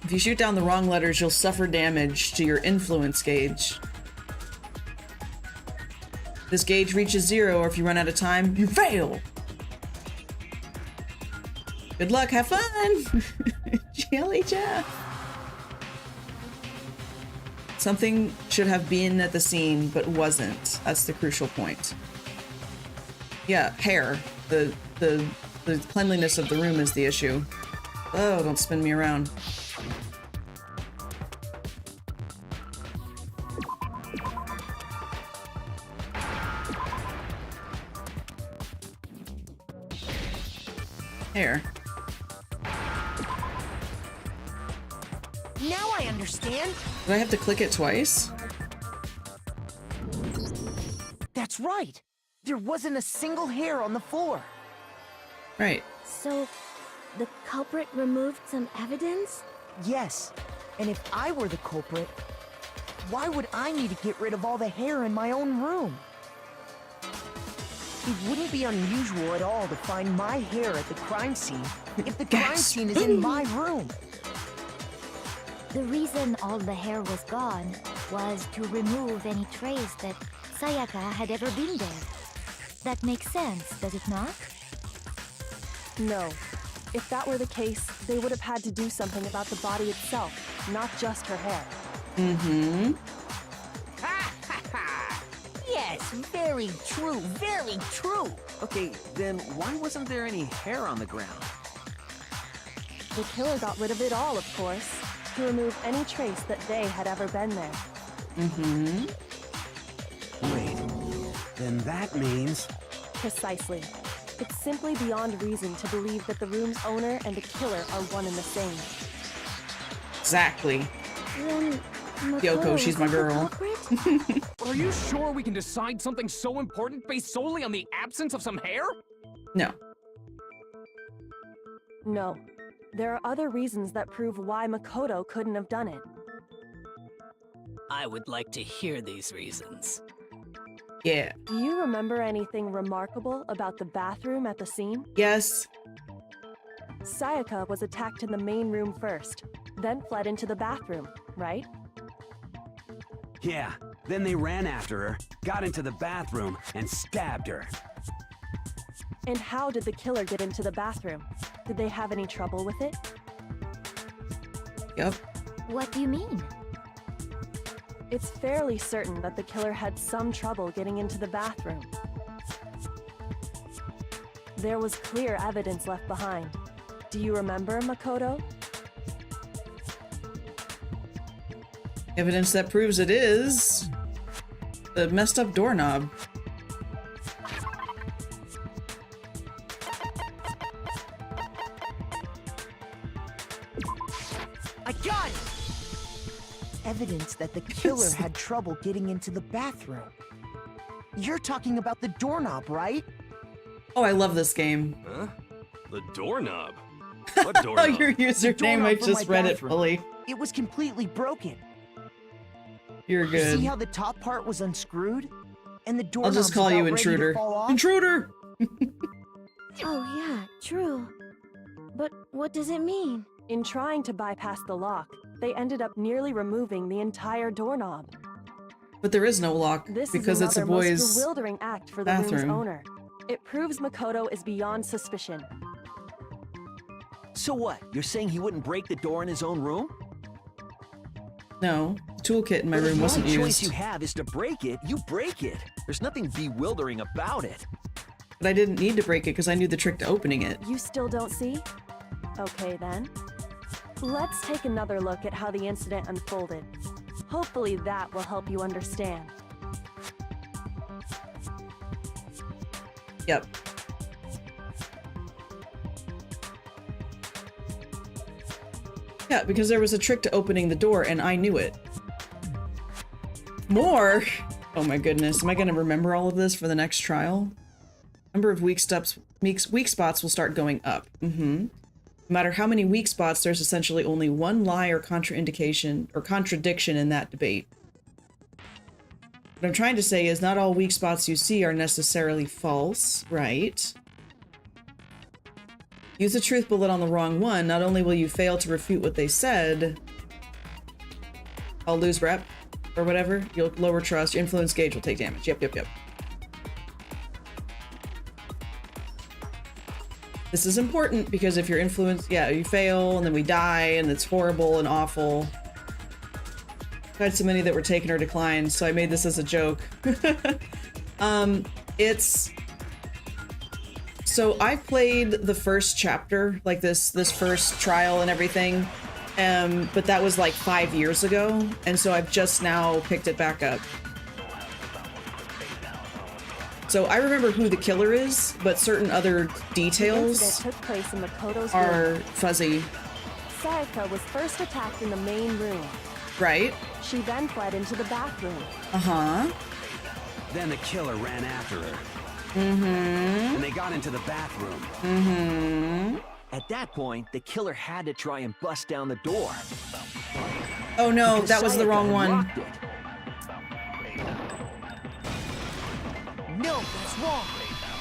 If you shoot down the wrong letters, you'll suffer damage to your influence gauge. This gauge reaches 0, or if you run out of time, you fail! Good luck, have fun! Jelly Jeff! Something should have been at the scene, but wasn't. That's the crucial point. Yeah, hair. The cleanliness of the room is the issue. Oh, don't spin me around. Hair. Now I understand. Do I have to click it twice? That's right. There wasn't a single hair on the floor. Right. So, the culprit removed some evidence? Yes. And if I were the culprit, why would I need to get rid of all the hair in my own room? It wouldn't be unusual at all to find my hair at the crime scene if the crime scene is in my room. The reason all the hair was gone was to remove any trace that Sayaka had ever been there. That makes sense, does it not? No. If that were the case, they would have had to do something about the body itself, not just her hair. Mm-hmm. Yes, very true, very true. Okay, then why wasn't there any hair on the ground? The killer got rid of it all, of course, to remove any trace that they had ever been there. Mm-hmm. Wait, then that means... Precisely. It's simply beyond reason to believe that the room's owner and the killer are one and the same. Exactly. Then, Yoko, she's my girl. Are you sure we can decide something so important based solely on the absence of some hair? No. No. There are other reasons that prove why Makoto couldn't have done it. I would like to hear these reasons. Yeah. Do you remember anything remarkable about the bathroom at the scene? Yes. Sayaka was attacked in the main room first, then fled into the bathroom, right? Yeah, then they ran after her, got into the bathroom, and stabbed her. And how did the killer get into the bathroom? Did they have any trouble with it? Yep. What do you mean? It's fairly certain that the killer had some trouble getting into the bathroom. There was clear evidence left behind. Do you remember, Makoto? Evidence that proves it is the messed up doorknob. I got it! Evidence that the killer had trouble getting into the bathroom. You're talking about the doorknob, right? Oh, I love this game. Huh? The doorknob? What doorknob? Oh, your username, I just read it fully. It was completely broken. You're good. See how the top part was unscrewed? And the doorknob's I'll just call you about ready to Intruder. fall off? Intruder! Oh yeah, true. But what does it mean? In trying to bypass the lock, they ended up nearly removing the entire doorknob. But there is no lock This because is it's a another most boy's bewildering act for the room's bathroom. owner. It proves Makoto is beyond suspicion. So what? You're saying he wouldn't break the door in his own room? No, the toolkit in my But if room wasn't the only choice used. you have is to break it, you break it. There's nothing bewildering about it. But I didn't need to break it because I knew the trick to opening it. You still don't see? Okay then. Let's take another look at how the incident unfolded. Hopefully that will help you understand. Yep. Yeah, because there was a trick to opening the door and I knew it. More? Oh my goodness, am I gonna remember all of this for the next trial? Number of weak spots will start going up. No matter how many weak spots, there's essentially only one lie or contraindication or contradiction in that debate. What I'm trying to say is not all weak spots you see are necessarily false, right? Use the truth bullet on the wrong one. Not only will you fail to refute what they said, I'll lose rep or whatever. You'll lower trust. Your influence gauge will take damage. Yep. This is important because if your influence, yeah, you fail and then we die and it's horrible and awful. I've had so many that were taken or declined, so I made this as a joke. It's So I played the first chapter, like this first trial and everything, but that was like 5 years ago, and so I've just now picked it back up. So I remember who the killer is, but certain other details The incident took place in Makoto's are room. fuzzy. Sayaka was first attacked in the main room. Right? She then fled into the bathroom. Uh-huh. Then the killer ran after her. Mm-hmm. And they got into the bathroom. Mm-hmm. At that point, the killer had to try and bust down the door. Oh no, Because that was the Sayaka wrong had one. locked it. No, that's wrong.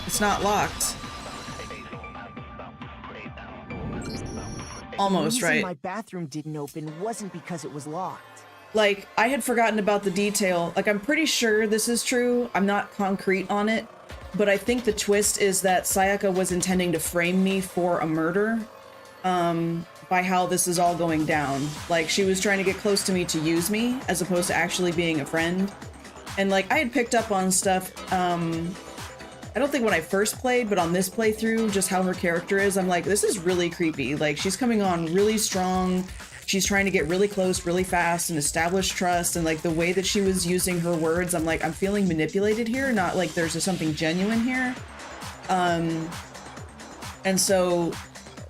It's not locked. Almost The reason right. my bathroom didn't open wasn't because it was locked. Like, I had forgotten about the detail. Like, I'm pretty sure this is true. I'm not concrete on it. But I think the twist is that Sayaka was intending to frame me for a murder. By how this is all going down. Like, she was trying to get close to me to use me, as opposed to actually being a friend. And, like, I had picked up on stuff, I don't think when I first played, but on this playthrough, just how her character is, I'm like, this is really creepy. Like, she's coming on really strong. She's trying to get really close really fast and establish trust, and like the way that she was using her words, I'm like, I'm feeling manipulated here, not like there's something genuine here. And so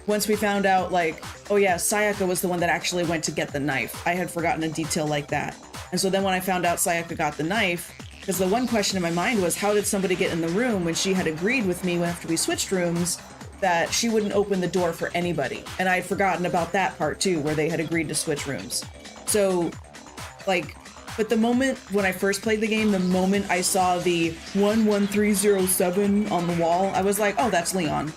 once we found out, like, oh yeah, Sayaka was the one that actually went to get the knife. I had forgotten a detail like that. And so then when I found out Sayaka got the knife, because the one question in my mind was, how did somebody get in the room when she had agreed with me after we switched rooms that she wouldn't open the door for anybody? And I had forgotten about that part too, where they had agreed to switch rooms. So, like, but the moment when I first played the game, the moment I saw the 11307 on the wall, I was like, oh, that's Leon.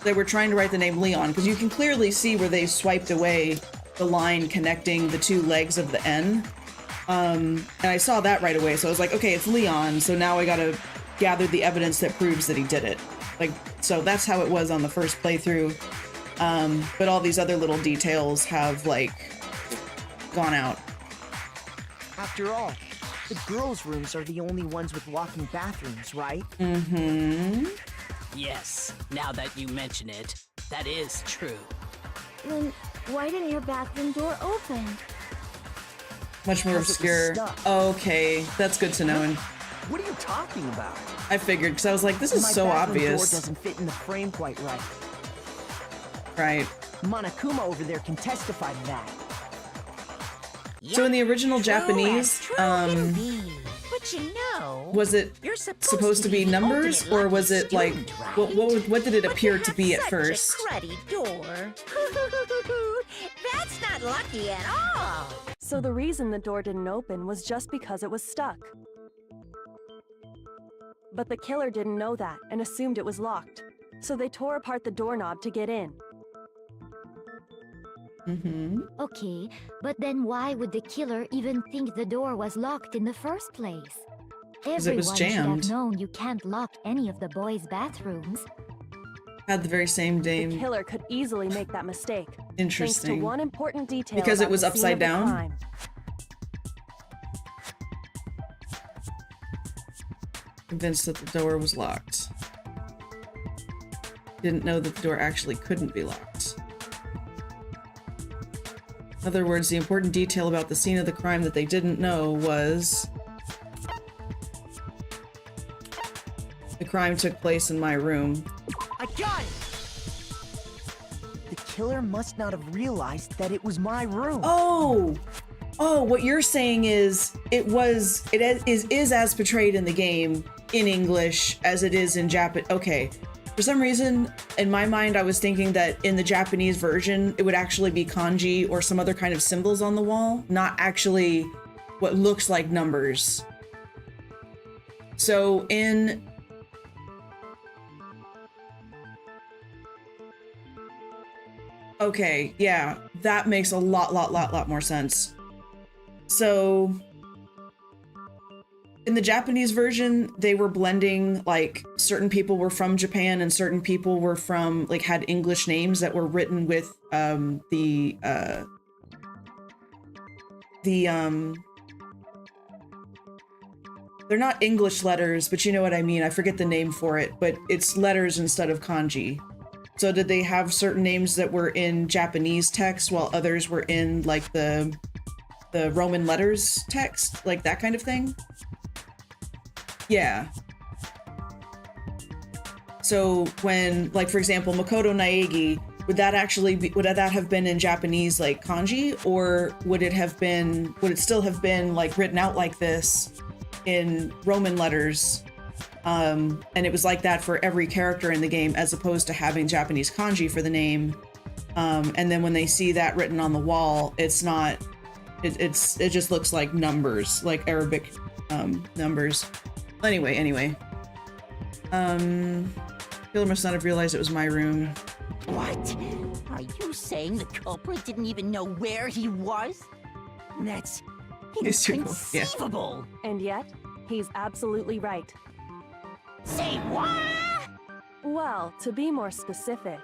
They were trying to write the name Leon, because you can clearly see where they swiped away the line connecting the two legs of the N. And I saw that right away, so I was like, okay, it's Leon, so now I gotta gather the evidence that proves that he did it. Like, so that's how it was on the first playthrough. But all these other little details have, like, gone out. After all, the girls' rooms are the only ones with walk-in bathrooms, right? Mm-hmm. Yes, now that you mention it, that is true. Then why didn't your bathroom door open? Much more obscure. Okay, that's good to know. And what are you talking about? I figured, because I was like, this is so obvious. Door doesn't fit in the frame quite right. Right. Monokuma over there can testify to that. So in the original Japanese, But you know, was it supposed to be numbers, or was it like, what did it appear to be at first? Cruddy door. That's not lucky at all. So the reason the door didn't open was just because it was stuck. But the killer didn't know that and assumed it was locked. So they tore apart the doorknob to get in. Mm-hmm. Okay, but then why would the killer even think the door was locked in the first place? 'Cause it was Everyone should jammed. have known you can't lock any of the boys' bathrooms. Had the very same The name. killer could easily make that mistake. Thanks to Interesting. one important detail Because it about was the scene upside of the down? crime. Convinced that the door was locked. Didn't know that the door actually couldn't be locked. In other words, the important detail about the scene of the crime that they didn't know was the crime took place in my room. I got it! The killer must not have realized that it was my room. Oh! Oh, what you're saying is it is as portrayed in the game in English as it is in Japan. Okay. For some reason, in my mind, I was thinking that in the Japanese version, it would actually be kanji or some other kind of symbols on the wall, not actually what looks like numbers. So in... Okay, yeah, that makes a lot more sense. So in the Japanese version, they were blending, like, certain people were from Japan and certain people were from, like, had English names that were written with They're not English letters, but you know what I mean. I forget the name for it, but it's letters instead of kanji. So did they have certain names that were in Japanese text while others were in like the Roman letters text? Like that kind of thing? Yeah. So when, like, for example, Makoto Naegi, would that have been in Japanese like kanji, or would it still have been like written out like this in Roman letters? And it was like that for every character in the game, as opposed to having Japanese kanji for the name. And then when they see that written on the wall, it's not, it just looks like numbers, like Arabic numbers. Anyway. Killer must not have realized it was my room. What? Are you saying the culprit didn't even know where he was? That's inconceivable. And yet, he's absolutely right. Say what? Well, to be more specific,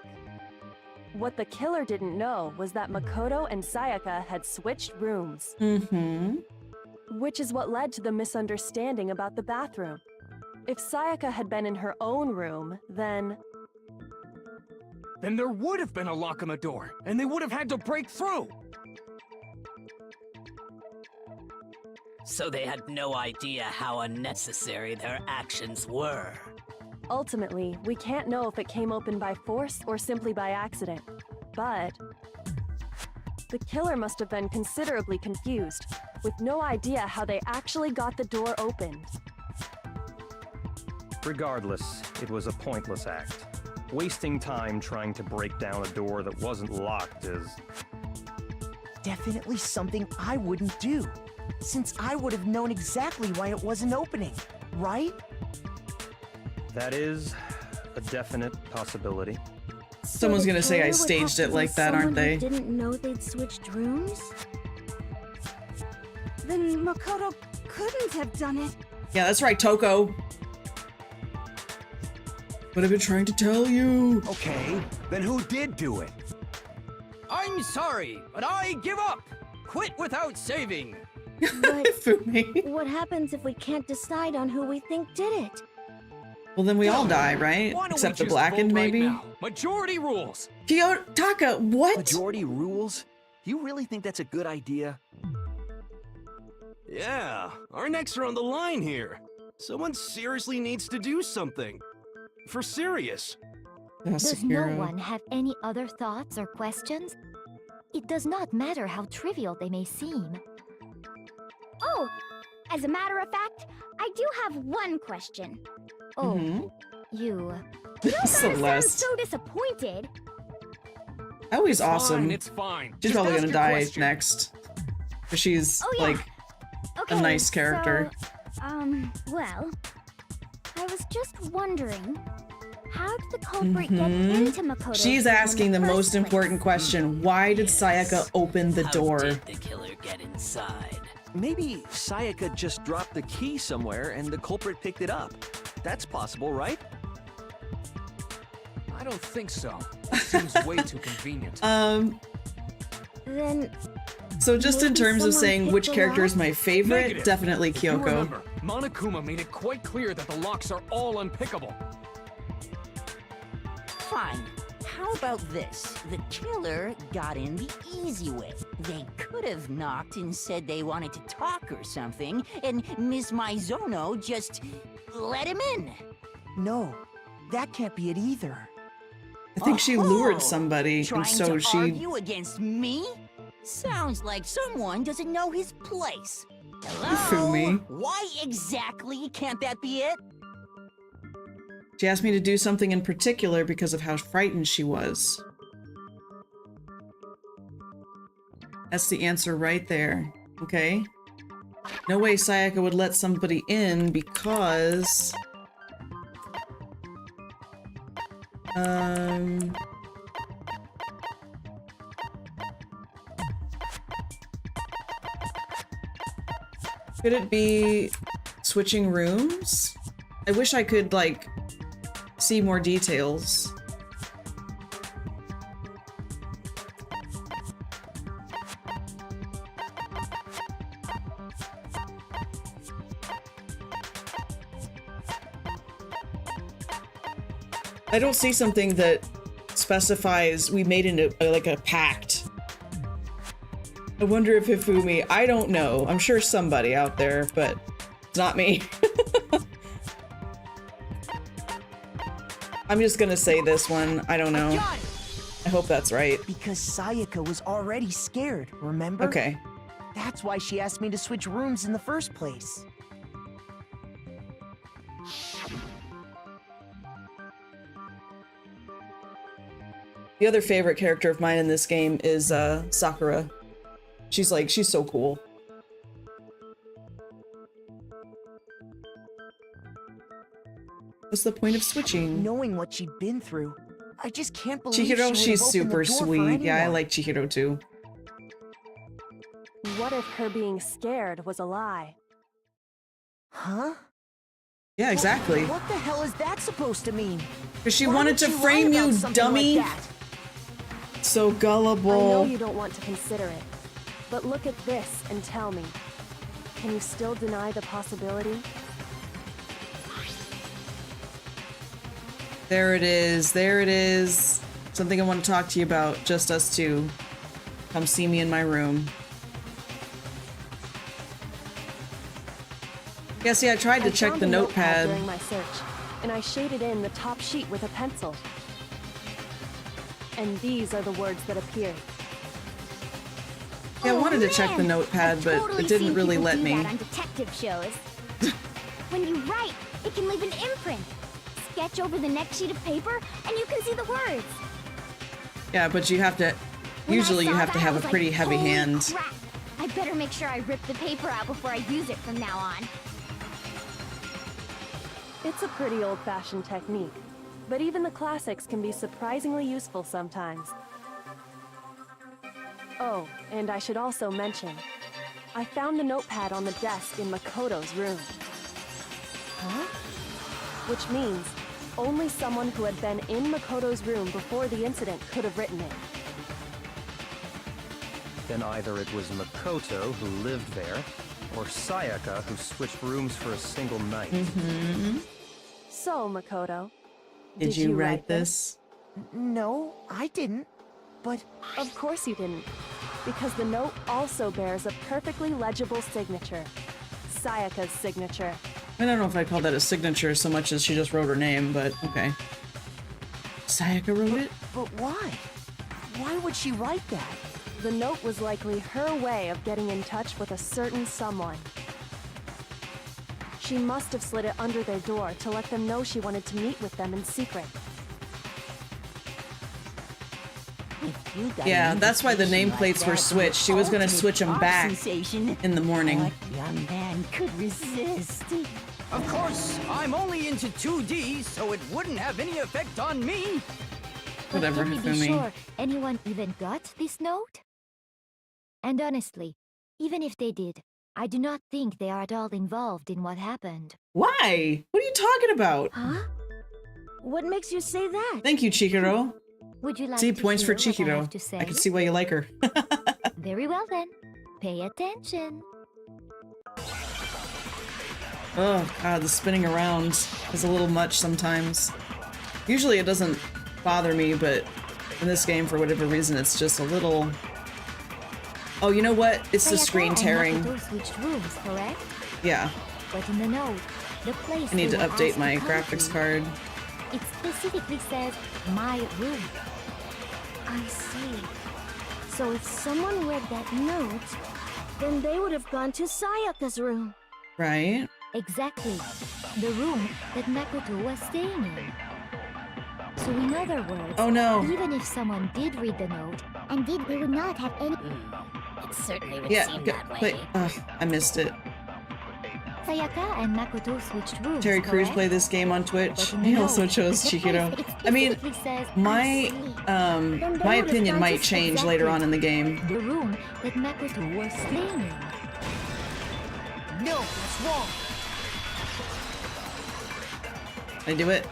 what the killer didn't know was that Makoto and Sayaka had switched rooms. Mm-hmm. Which is what led to the misunderstanding about the bathroom. If Sayaka had been in her own room, then there would have been a lock on the door, and they would have had to break through. So they had no idea how unnecessary their actions were. Ultimately, we can't know if it came open by force or simply by accident. But the killer must have been considerably confused, with no idea how they actually got the door opened. Regardless, it was a pointless act. Wasting time trying to break down a door that wasn't locked is... Definitely something I wouldn't do, since I would have known exactly why it wasn't opening, right? That is a definite possibility. Someone's gonna say I staged it like that, aren't they? Didn't know they'd switched rooms? Then Makoto couldn't have done it. Yeah, that's right, Toko. What I've been trying to tell you. Okay, then who did do it? I'm sorry, but I give up. Quit without saving. But what happens if we can't decide on who we think did it? Well, then we all die, right? Except the blackened, maybe? Majority rules. Taka, what? Majority rules? You really think that's a good idea? Yeah, our necks are on the line here. Someone seriously needs to do something. For serious. Does no one have any other thoughts or questions? It does not matter how trivial they may seem. Oh, as a matter of fact, I do have one question. Oh, you don't sound Celeste. so disappointed. Always awesome. It's fine. She's Just probably ask gonna your die question. next. But she's like Okay, a nice character. So, well, I was just wondering, how did the culprit get into Makoto's She's room asking in the first most place? important question. Why did Sayaka open the door? How did the killer get inside? Maybe Sayaka just dropped the key somewhere and the culprit picked it up. That's possible, right? I don't think so. That seems way too convenient. Then So just in maybe terms of someone saying picked which the character is lock? my favorite, Negative. definitely If you Kyoko. remember, Monokuma made it quite clear that the locks are all unpickable. Fine. How about this? The killer got in the easy way. They could have knocked and said they wanted to talk or something, and Ms. Maizono just let him in. No, that can't be it either. I think she lured Oh, somebody, Trying and so to she... argue against me? Sounds like someone doesn't know his place. Hello? Fumi. Why exactly can't that be it? She asked me to do something in particular because of how frightened she was. That's the answer right there. Okay? No way Sayaka would let somebody in because... Could it be switching rooms? I wish I could, like, see more details. I don't see something that specifies we made into like a pact. I wonder if Hifumi, I don't know. I'm sure somebody out there, but it's not me. I'm just gonna say this one. I don't know. I hope that's right. Because Sayaka was already scared, remember? Okay. That's why she asked me to switch rooms in the first place. The other favorite character of mine in this game is Sakura. She's so cool. What's the point of switching? Knowing what she'd been through, I just can't believe Chihiro, she she's super sweet. Yeah, I like Chihiro too. What if her being scared was a lie? Huh? Yeah, exactly. What the hell is that supposed to mean? Because she Why wanted would to she lie frame you, about something dummy. like that? So gullible. I know you don't want to consider it, but look at this and tell me. Can you still deny the possibility? There it is. There it is. Something I want to talk to you about. Just us two. Come see me in my room. Yeah, see, I tried to check found the a notepad. during my search, and I shaded in the top sheet with a pencil. And these are the words that appeared. Yeah, I wanted to check the notepad, but it didn't really let me. That on detective shows. When you write, it can leave an imprint. Sketch over the next sheet of paper, and you can see the words. Yeah, but you have to. Usually, you have to have a pretty heavy hand. Crap. I better make sure I rip the paper out before I use it from now on. It's a pretty old-fashioned technique, but even the classics can be surprisingly useful sometimes. Oh, and I should also mention, I found the notepad on the desk in Makoto's room. Huh? Which means only someone who had been in Makoto's room before the incident could have written it. Then either it was Makoto who lived there, or Sayaka who switched rooms for a single night. Mm-hmm. So, Makoto, Did you write this? No, I didn't. But of course you didn't, because the note also bears a perfectly legible signature. Sayaka's signature. I don't know if I'd call that a signature so much as she just wrote her name, but okay. Sayaka wrote it? But why? Why would she write that? The note was likely her way of getting in touch with a certain someone. She must have slid it under their door to let them know she wanted to meet with them in secret. Yeah, that's why the nameplates were switched. She was gonna switch them back in the morning. What young man could resist? Of course, I'm only into 2D, so it wouldn't have any effect on me. Whatever, Can we be Hifumi. sure anyone even got this note? And honestly, even if they did, I do not think they are at all involved in what happened. Why? What are you talking about? Huh? What makes you say that? Thank you, Chihiro. Would you like See, to points for hear what I have Chihiro. to say? I can see why you like her. Very well then. Pay attention. Oh god, the spinning around is a little much sometimes. Usually it doesn't bother me, but in this game, for whatever reason, it's just a little... Oh, you know what? It's the Sayaka screen and tearing. Makoto switched rooms, correct? Yeah. But in the note, the place I need they to were update asked my to come graphics to, card. It specifically says, my room. I see. So if someone read that note, then they would have gone to Sayaka's room. Right? Exactly. The room that Makoto was staying in. So in other words, Oh, no. even if someone did read the note, And they would not have any... it certainly would Yeah, seem go, that way. wait. I missed it. Sayaka and Makoto switched rooms, Terry Crews correct? play this game on Twitch. But in the He note, also chose the Chihiro. place I mean, specifically says, my my opinion might change later on in the game. the room that Makoto was staying in. No, that's wrong. I do it.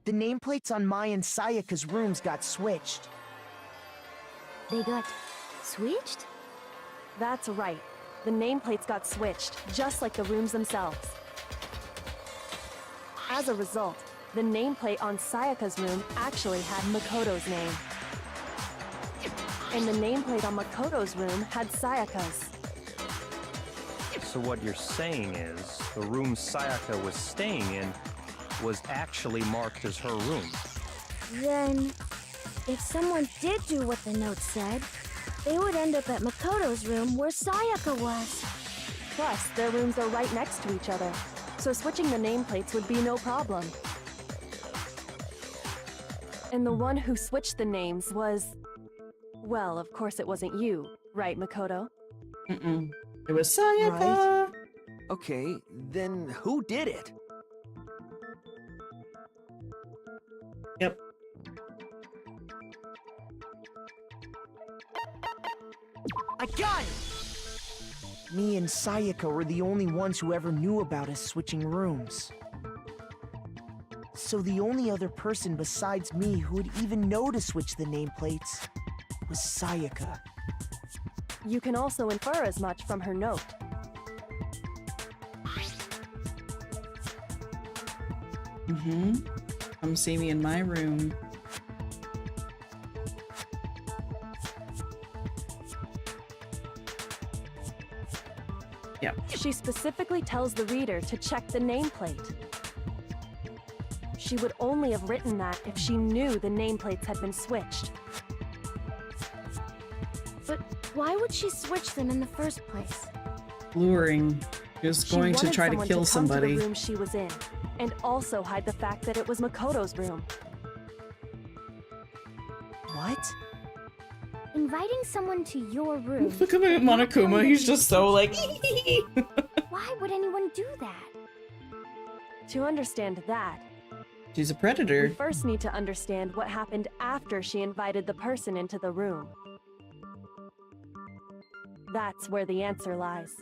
The nameplates on Mai and Sayaka's rooms got switched. They got switched? That's right. The nameplates got switched, just like the rooms themselves. As a result, The nameplate on Sayaka's room actually had Makoto's name. And the nameplate on Makoto's room had Sayaka's. So what you're saying is, the room Sayaka was staying in was actually marked as her room. Then, if someone did do what the note said, they would end up at Makoto's room where Sayaka was. Plus, their rooms are right next to each other, so switching the nameplates would be no problem. And the one who switched the names was... Well, of course it wasn't you, right, Makoto? Mm-mm. It was Sayaka! Right. Okay, then who did it? Yep. I got it! Me and Sayaka were the only ones who ever knew about us switching rooms. So the only other person besides me who would even know to switch the nameplates was Sayaka. You can also infer as much from her note. Mm-hmm. Come see me in my room. Yep. She specifically tells the reader to check the nameplate. She would only have written that if she knew the nameplates had been switched. But why would she switch them in the first place? Luring. She was going to try to kill somebody. To the room she was in, and also hide the fact that it was Makoto's room. What? Inviting someone to your room. Look at Monokuma, he's just so like... Why would anyone do that? To understand that, she's a predator. we first need to understand what happened after she invited the person into the room. That's where the answer lies.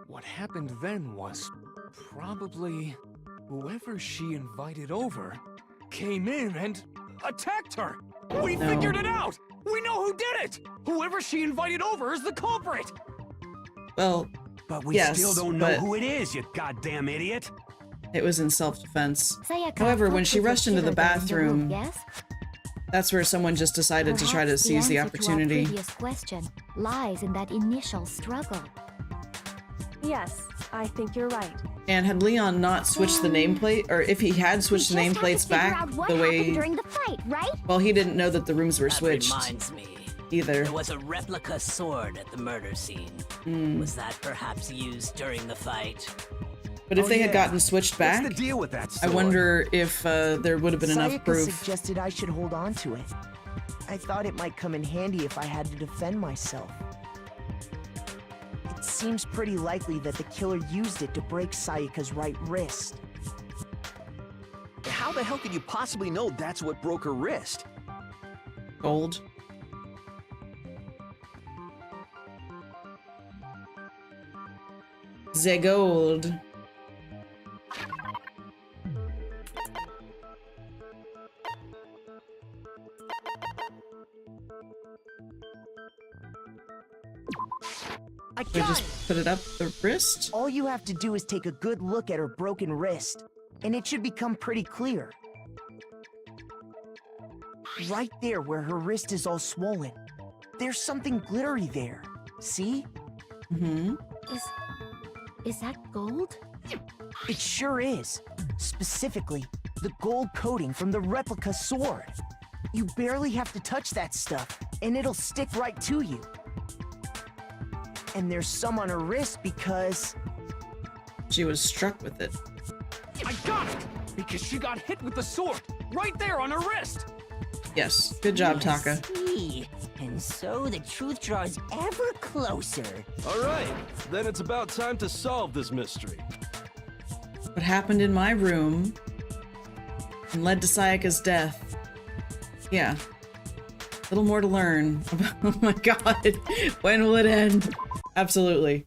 What happened then was probably whoever she invited over came in and attacked her. We figured it out! We know who did it! Whoever she invited over is the culprit! Well, but we yes, still don't know who it is, you goddamn idiot! It was in self-defense. Sayaka However, when thought she it was rushed into the killer that was in bathroom, yes? that's where someone just decided to try to seize the opportunity. To our previous question lies in that initial struggle. Yes, I think you're right. And had Leon not switched the nameplate, or if he had switched the nameplates back the way... during the fight, right? Well, he didn't know that the rooms were switched. That reminds me. Either. There was a replica sword at the murder scene. Was that perhaps used during the fight? But if they had gotten switched back, what's the deal with that I sword? wonder if there would have been enough Sayaka proof. suggested I should hold on to it. I thought it might come in handy if I had to defend myself. It seems pretty likely that the killer used it to break Sayaka's right wrist. How the hell could you possibly know that's what broke her wrist? Gold. The gold. I We got just it! put it up the wrist? All you have to do is take a good look at her broken wrist, and it should become pretty clear. Right there where her wrist is all swollen, there's something glittery there. See? Mm-hmm. Is that gold? It sure is. Specifically, the gold coating from the replica sword. You barely have to touch that stuff, and it'll stick right to you. And there's some on her wrist because... she was struck with it. I got it! Because she got hit with the sword, right there on her wrist! Yes. Good job, Taka. See? And so the truth draws ever closer. All right, then it's about time to solve this mystery. What happened in my room and led to Sayaka's death. Yeah. A little more to learn. Oh my god. When will it end? Absolutely.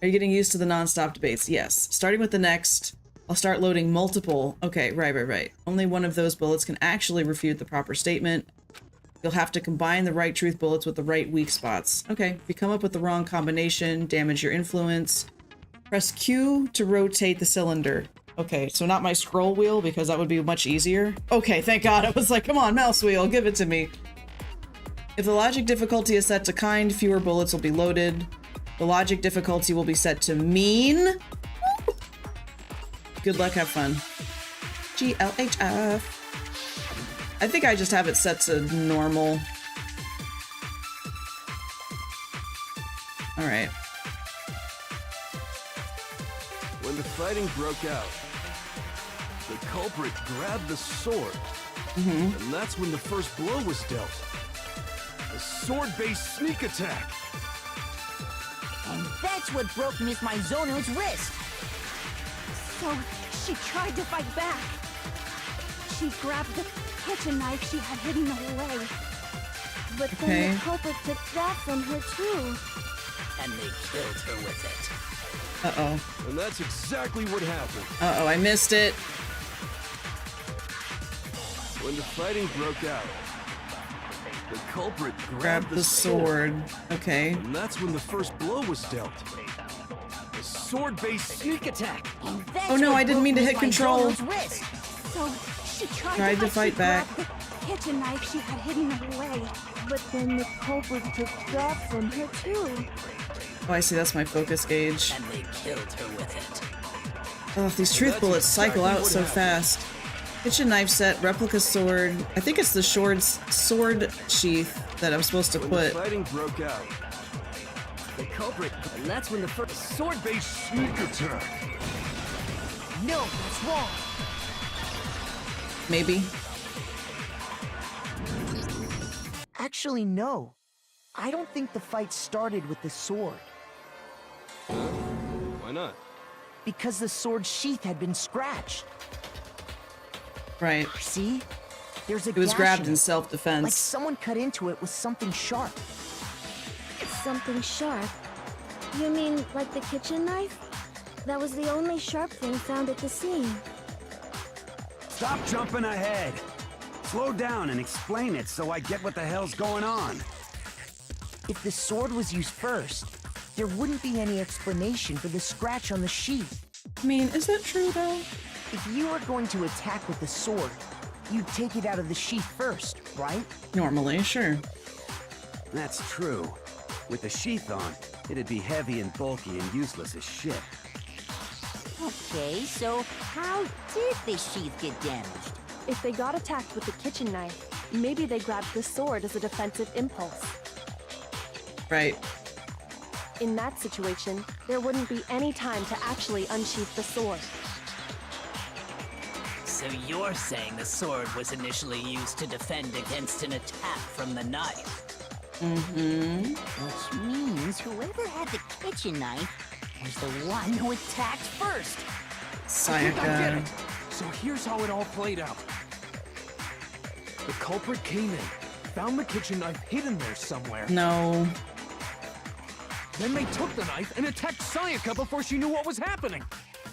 Are you getting used to the non-stop debates? Yes. Starting with the next, I'll start loading multiple. Okay, right. Only one of those bullets can actually refute the proper statement. You'll have to combine the right truth bullets with the right weak spots. Okay, if you come up with the wrong combination, damage your influence. Press Q to rotate the cylinder. Okay, so not my scroll wheel, because that would be much easier. Okay, thank God. I was like, come on, mouse wheel, give it to me. If the logic difficulty is set to kind, fewer bullets will be loaded. The logic difficulty will be set to mean. Good luck, have fun. GLHF. I think I just have it set to normal. Alright. When the fighting broke out, the culprit grabbed the sword. And that's when the first blow was dealt. A sword-based sneak attack. And that's what broke Miss Maizono's wrist. So, she tried to fight back. She grabbed the kitchen knife she had hidden away. But then the culprit took that from her too. And they killed her with it. Uh-oh. And that's exactly what happened. Uh-oh, I missed it. When the fighting broke out, the culprit Grabbed the sword. Okay. And that's when the first blow was dealt. A sword-based sneak attack. Oh no, I didn't mean to hit control. So, she Tried to fight back. The kitchen knife she had hidden away. But then the culprit took that from her too. Oh, I see, that's my focus gauge. And they killed her with it. Oh, these truth bullets cycle out so fast. Kitchen knife set, replica sword. I think it's the sword sheath that I'm supposed to When put. the fighting broke out, the culprit, and that's when the first sword-based sneak attack. No, that's wrong. Maybe. Actually, no. I don't think the fight started with the sword. Why not? Because the sword sheath had been scratched. Right. See? There's a It was gash grabbed in it. self-defense. Like someone cut into it with something sharp. Something sharp? You mean like the kitchen knife? That was the only sharp thing found at the scene. Stop jumping ahead. Slow down and explain it so I get what the hell's going on. If the sword was used first, there wouldn't be any explanation for the scratch on the sheath. I mean, is that true though? If you were going to attack with the sword, you'd take it out of the sheath first, right? Normally, sure. That's true. With the sheath on, it'd be heavy and bulky and useless as shit. Okay, so how did the sheath get damaged? If they got attacked with the kitchen knife, maybe they grabbed the sword as a defensive impulse. Right. In that situation, there wouldn't be any time to actually unsheath the sword. So you're saying the sword was initially used to defend against an attack from the knife? Which means whoever had the kitchen knife was the one who attacked first. I think I get Sayaka. it. So here's how it all played out. The culprit came in, found the kitchen knife hidden there somewhere. No. Then they took the knife and attacked Sayaka before she knew what was happening.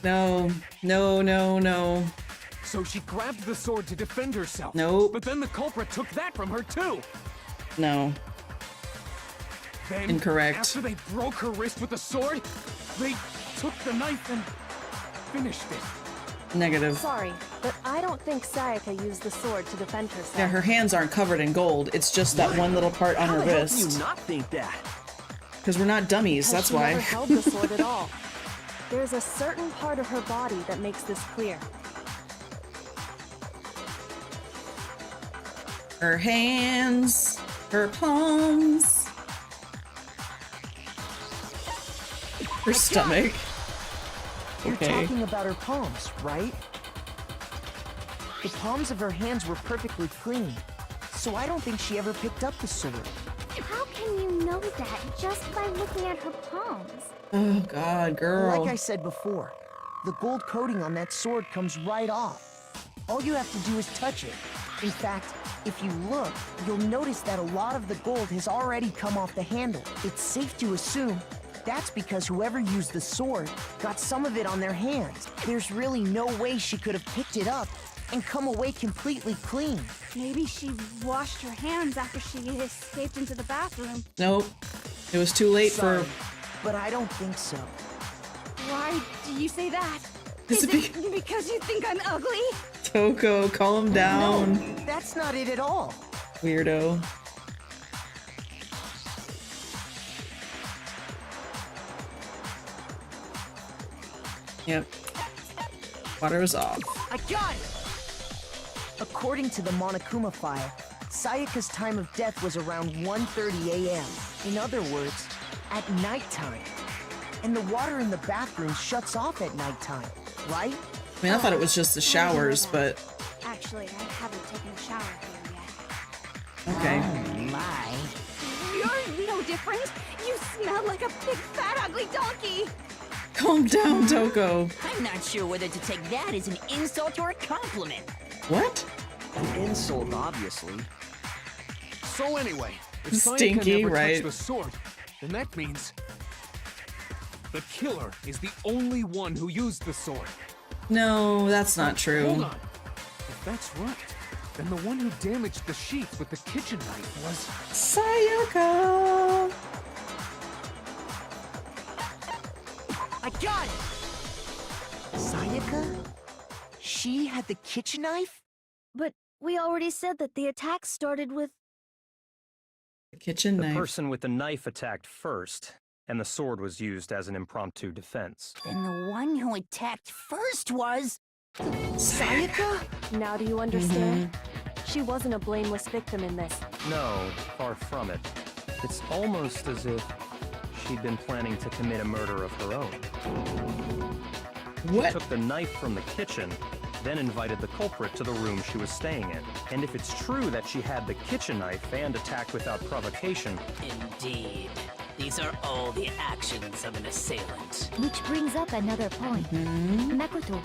No. No, no, no. So she grabbed the sword to defend herself. Nope. But then the culprit took that from her too. No. Then, Incorrect. after they broke her wrist with the sword, they took the knife and finished it. Negative. Sorry, but I don't think Sayaka used the sword to defend herself. Yeah, her hands aren't covered in gold. It's just that one little part on her How the hell do wrist. you not think that? Because we're not dummies, Because that's she why. never held the sword at all. There's a certain part of her body that makes this clear. Her hands, her palms, her stomach. You're Okay. talking about her palms, right? The palms of her hands were perfectly clean, so I don't think she ever picked up the sword. How can you know that just by looking at her palms? Oh God, girl. Like I said before, the gold coating on that sword comes right off. All you have to do is touch it. In fact, if you look, you'll notice that a lot of the gold has already come off the handle. It's safe to assume that's because whoever used the sword got some of it on their hands. There's really no way she could have picked it up and come away completely clean. Maybe she washed her hands after she escaped into the bathroom. Nope. It was too late Sorry, for... but I don't think so. Why do you say that? Is it because you think I'm ugly? Toko, calm down. No, that's not it at all. Weirdo. Yep. Water is off. I got it! According to the Monokuma file, Sayaka's time of death was around 1:30 a.m. In other words, at nighttime. And the water in the bathroom shuts off at nighttime, right? I mean, I thought it was just the showers, but... Actually, I haven't taken a shower here yet. Okay. Oh, my. You're no different. You smell like a big fat ugly donkey. Calm down, Toko. I'm not sure whether to take that as an insult or a compliment. What? An insult, obviously. So anyway, if Stinky, Sayaka never right? touched the sword, then that means the killer is the only one who used the sword. No, that's not true. Hold on. If that's right, then the one who damaged the sheath with the kitchen knife was Sayaka. I got it! Sayaka? She had the kitchen knife? But we already said that the attack started with... The kitchen The knife. person with the knife attacked first, and the sword was used as an impromptu defense. Then the one who attacked first was... Sayaka? Now do you understand? She wasn't a blameless victim in this. No, far from it. It's almost as if she'd been planning to commit a murder of her own. What? She took the knife from the kitchen, then invited the culprit to the room she was staying in. And if it's true that she had the kitchen knife and attacked without provocation... Indeed. These are all the actions of an assailant. Which brings up another point. Makoto,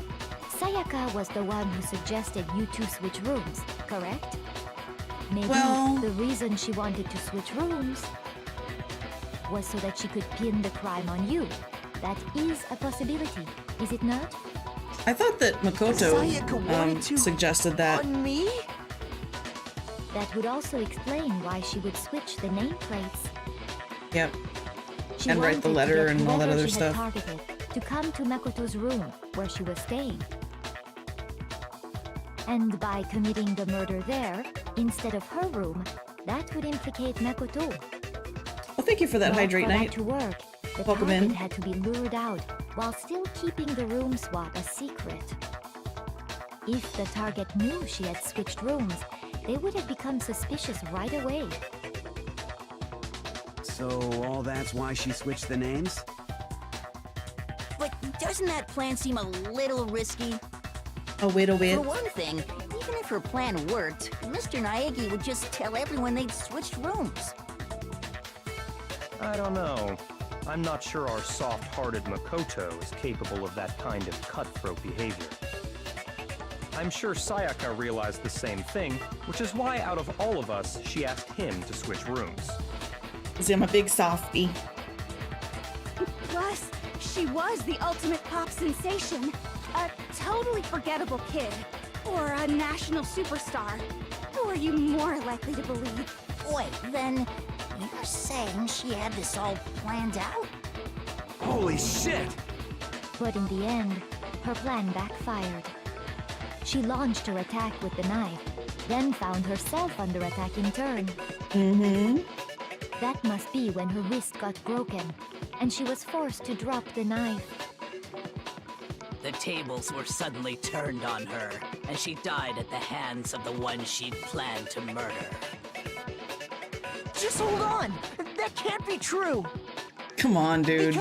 Sayaka was the one who suggested you two switch rooms, correct? Maybe the reason she wanted to switch rooms was so that she could pin the crime on you. That is a possibility, is it not? I thought that Makoto Sayaka wanted to suggested that. On me? That would also explain why she would switch the nameplates. Yep. She And write the wanted to letter get and all that whoever other she had stuff. targeted to come to Makoto's room where she was staying. And by committing the murder there, instead of her room, that would implicate Makoto. Well, thank you for that But hydrate for that night. to work, the Welcome target in. had to be lured out while still keeping the room swap a secret. If the target knew she had switched rooms, they would have become suspicious right away. So all that's why she switched the names? But doesn't that plan seem a little risky? Oh, wait a bit. For one thing, even if her plan worked, Mr. Naegi would just tell everyone they'd switched rooms. I don't know. I'm not sure our soft-hearted Makoto is capable of that kind of cutthroat behavior. I'm sure Sayaka realized the same thing, which is why out of all of us, she asked him to switch rooms. Because I'm a big softie. Plus, she was the ultimate pop sensation. A totally forgettable kid. Or a national superstar. Who are you more likely to believe? Wait, then you're saying she had this all planned out? Holy shit! But in the end, her plan backfired. She launched her attack with the knife, then found herself under attack in turn. That must be when her wrist got broken, and she was forced to drop the knife. The tables were suddenly turned on her, and she died at the hands of the one she'd planned to murder. Just hold on! That can't be true! Come on, dude.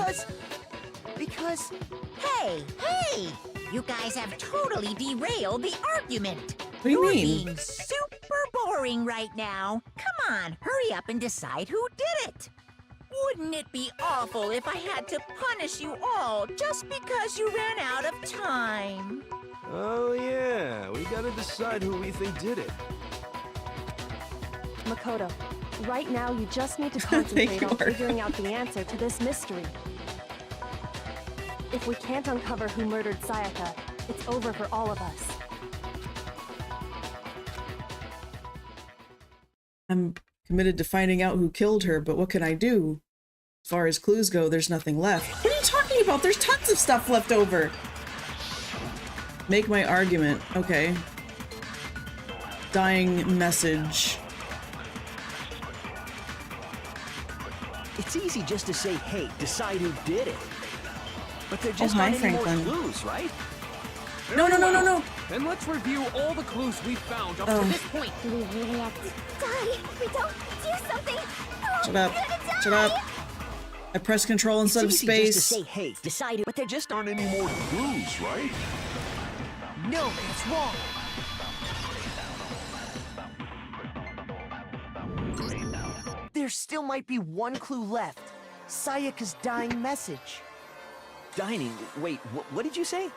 Because... Hey! You guys have totally derailed the argument. What do you You're mean? being super boring right now. Come on, hurry up and decide who did it. Wouldn't it be awful if I had to punish you all just because you ran out of time? Oh yeah, we gotta decide who we think did it. Makoto, right now you just need to concentrate on figuring out the answer to this mystery. If we can't uncover who murdered Sayaka, it's over for all of us. I'm committed to finding out who killed her, but what can I do? As far as clues go, there's nothing left. What are you talking about? There's tons of stuff left over. Make my argument. Okay. Dying message. It's easy just to say, hey, decide who did it. But there just hi, aren't any more Franklin. clues, right? No, no, no, no, no! Then let's review all the clues we've found up to this point. Do we really have to die? We don't do something. Shut up. Shut up. I press control instead of It's easy space. just to say, hey, decide who. But there just aren't any more clues, right? No, that's wrong. There still might be one clue left. Sayaka's dying message. Dining. Wait, what did you say?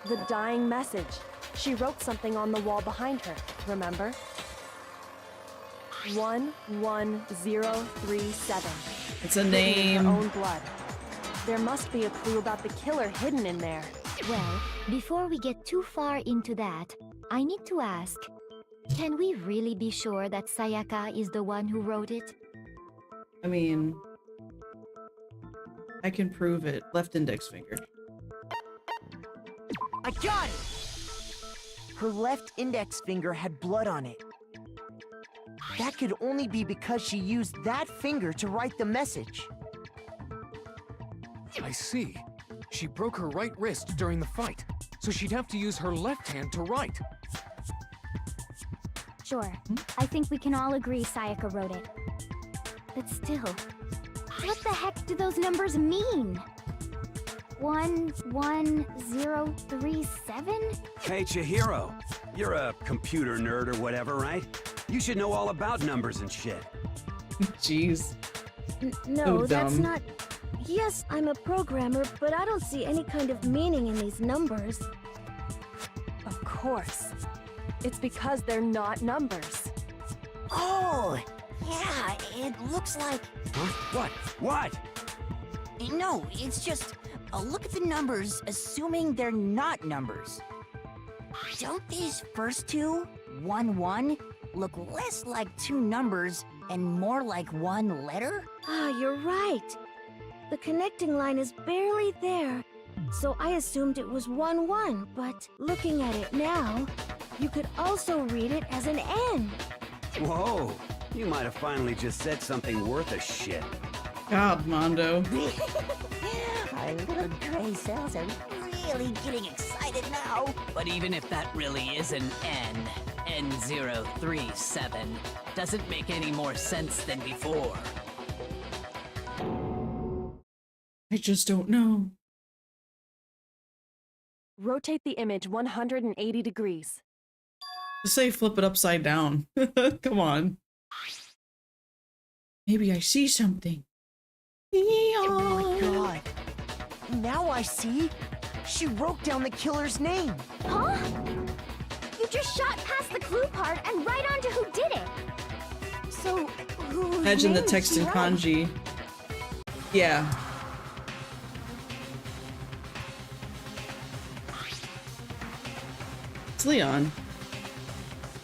The dying message. She wrote something on the wall behind her, remember? 11037. It's a Written in name. her own blood. There must be a clue about the killer hidden in there. Well, before we get too far into that, I need to ask, can we really be sure that Sayaka is the one who wrote it? I mean, I can prove it. Left index finger. I got it! Her left index finger had blood on it. That could only be because she used that finger to write the message. I see. She broke her right wrist during the fight, so she'd have to use her left hand to write. Sure. I think we can all agree Sayaka wrote it. But still, what the heck do those numbers mean? 11037? Hey, Chihiro. You're a computer nerd or whatever, right? You should know all about numbers and shit. Jeez. No, So that's dumb. not... Yes, I'm a programmer, but I don't see any kind of meaning in these numbers. Of course. It's because they're not numbers. Oh, yeah, it looks like... Huh? What? No, it's just... look at the numbers, assuming they're not numbers. Don't these first two, 1-1, look less like two numbers and more like one letter? Ah, you're right. The connecting line is barely there, so I assumed it was 1-1, but looking at it now, you could also read it as an N. Whoa. You might have finally just said something worth a shit. God, Mondo. Our little gray cells are really getting excited now. But even if that really is an N037, doesn't make any more sense than before. I just don't know. Rotate the image 180 degrees. Just say flip it upside down. Come on. Maybe I see something. Oh my god. Now I see. She wrote down the killer's name. Huh? You just shot past the clue part and right onto who did it. So, who Imagine the text in kanji. Yeah. It's Leon.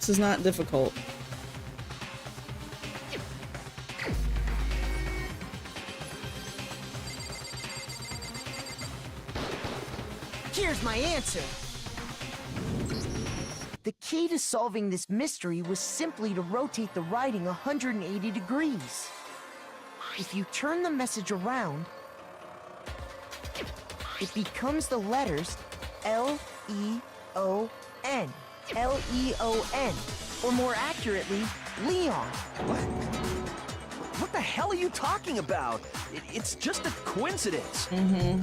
This is not difficult. Here's my answer. The key to solving this mystery was simply to rotate the writing 180 degrees. If you turn the message around, it becomes the letters L-E-O-N. L-E-O-N. Or more accurately, Leon. What the hell are you talking about? It's just a coincidence. Mm-hmm.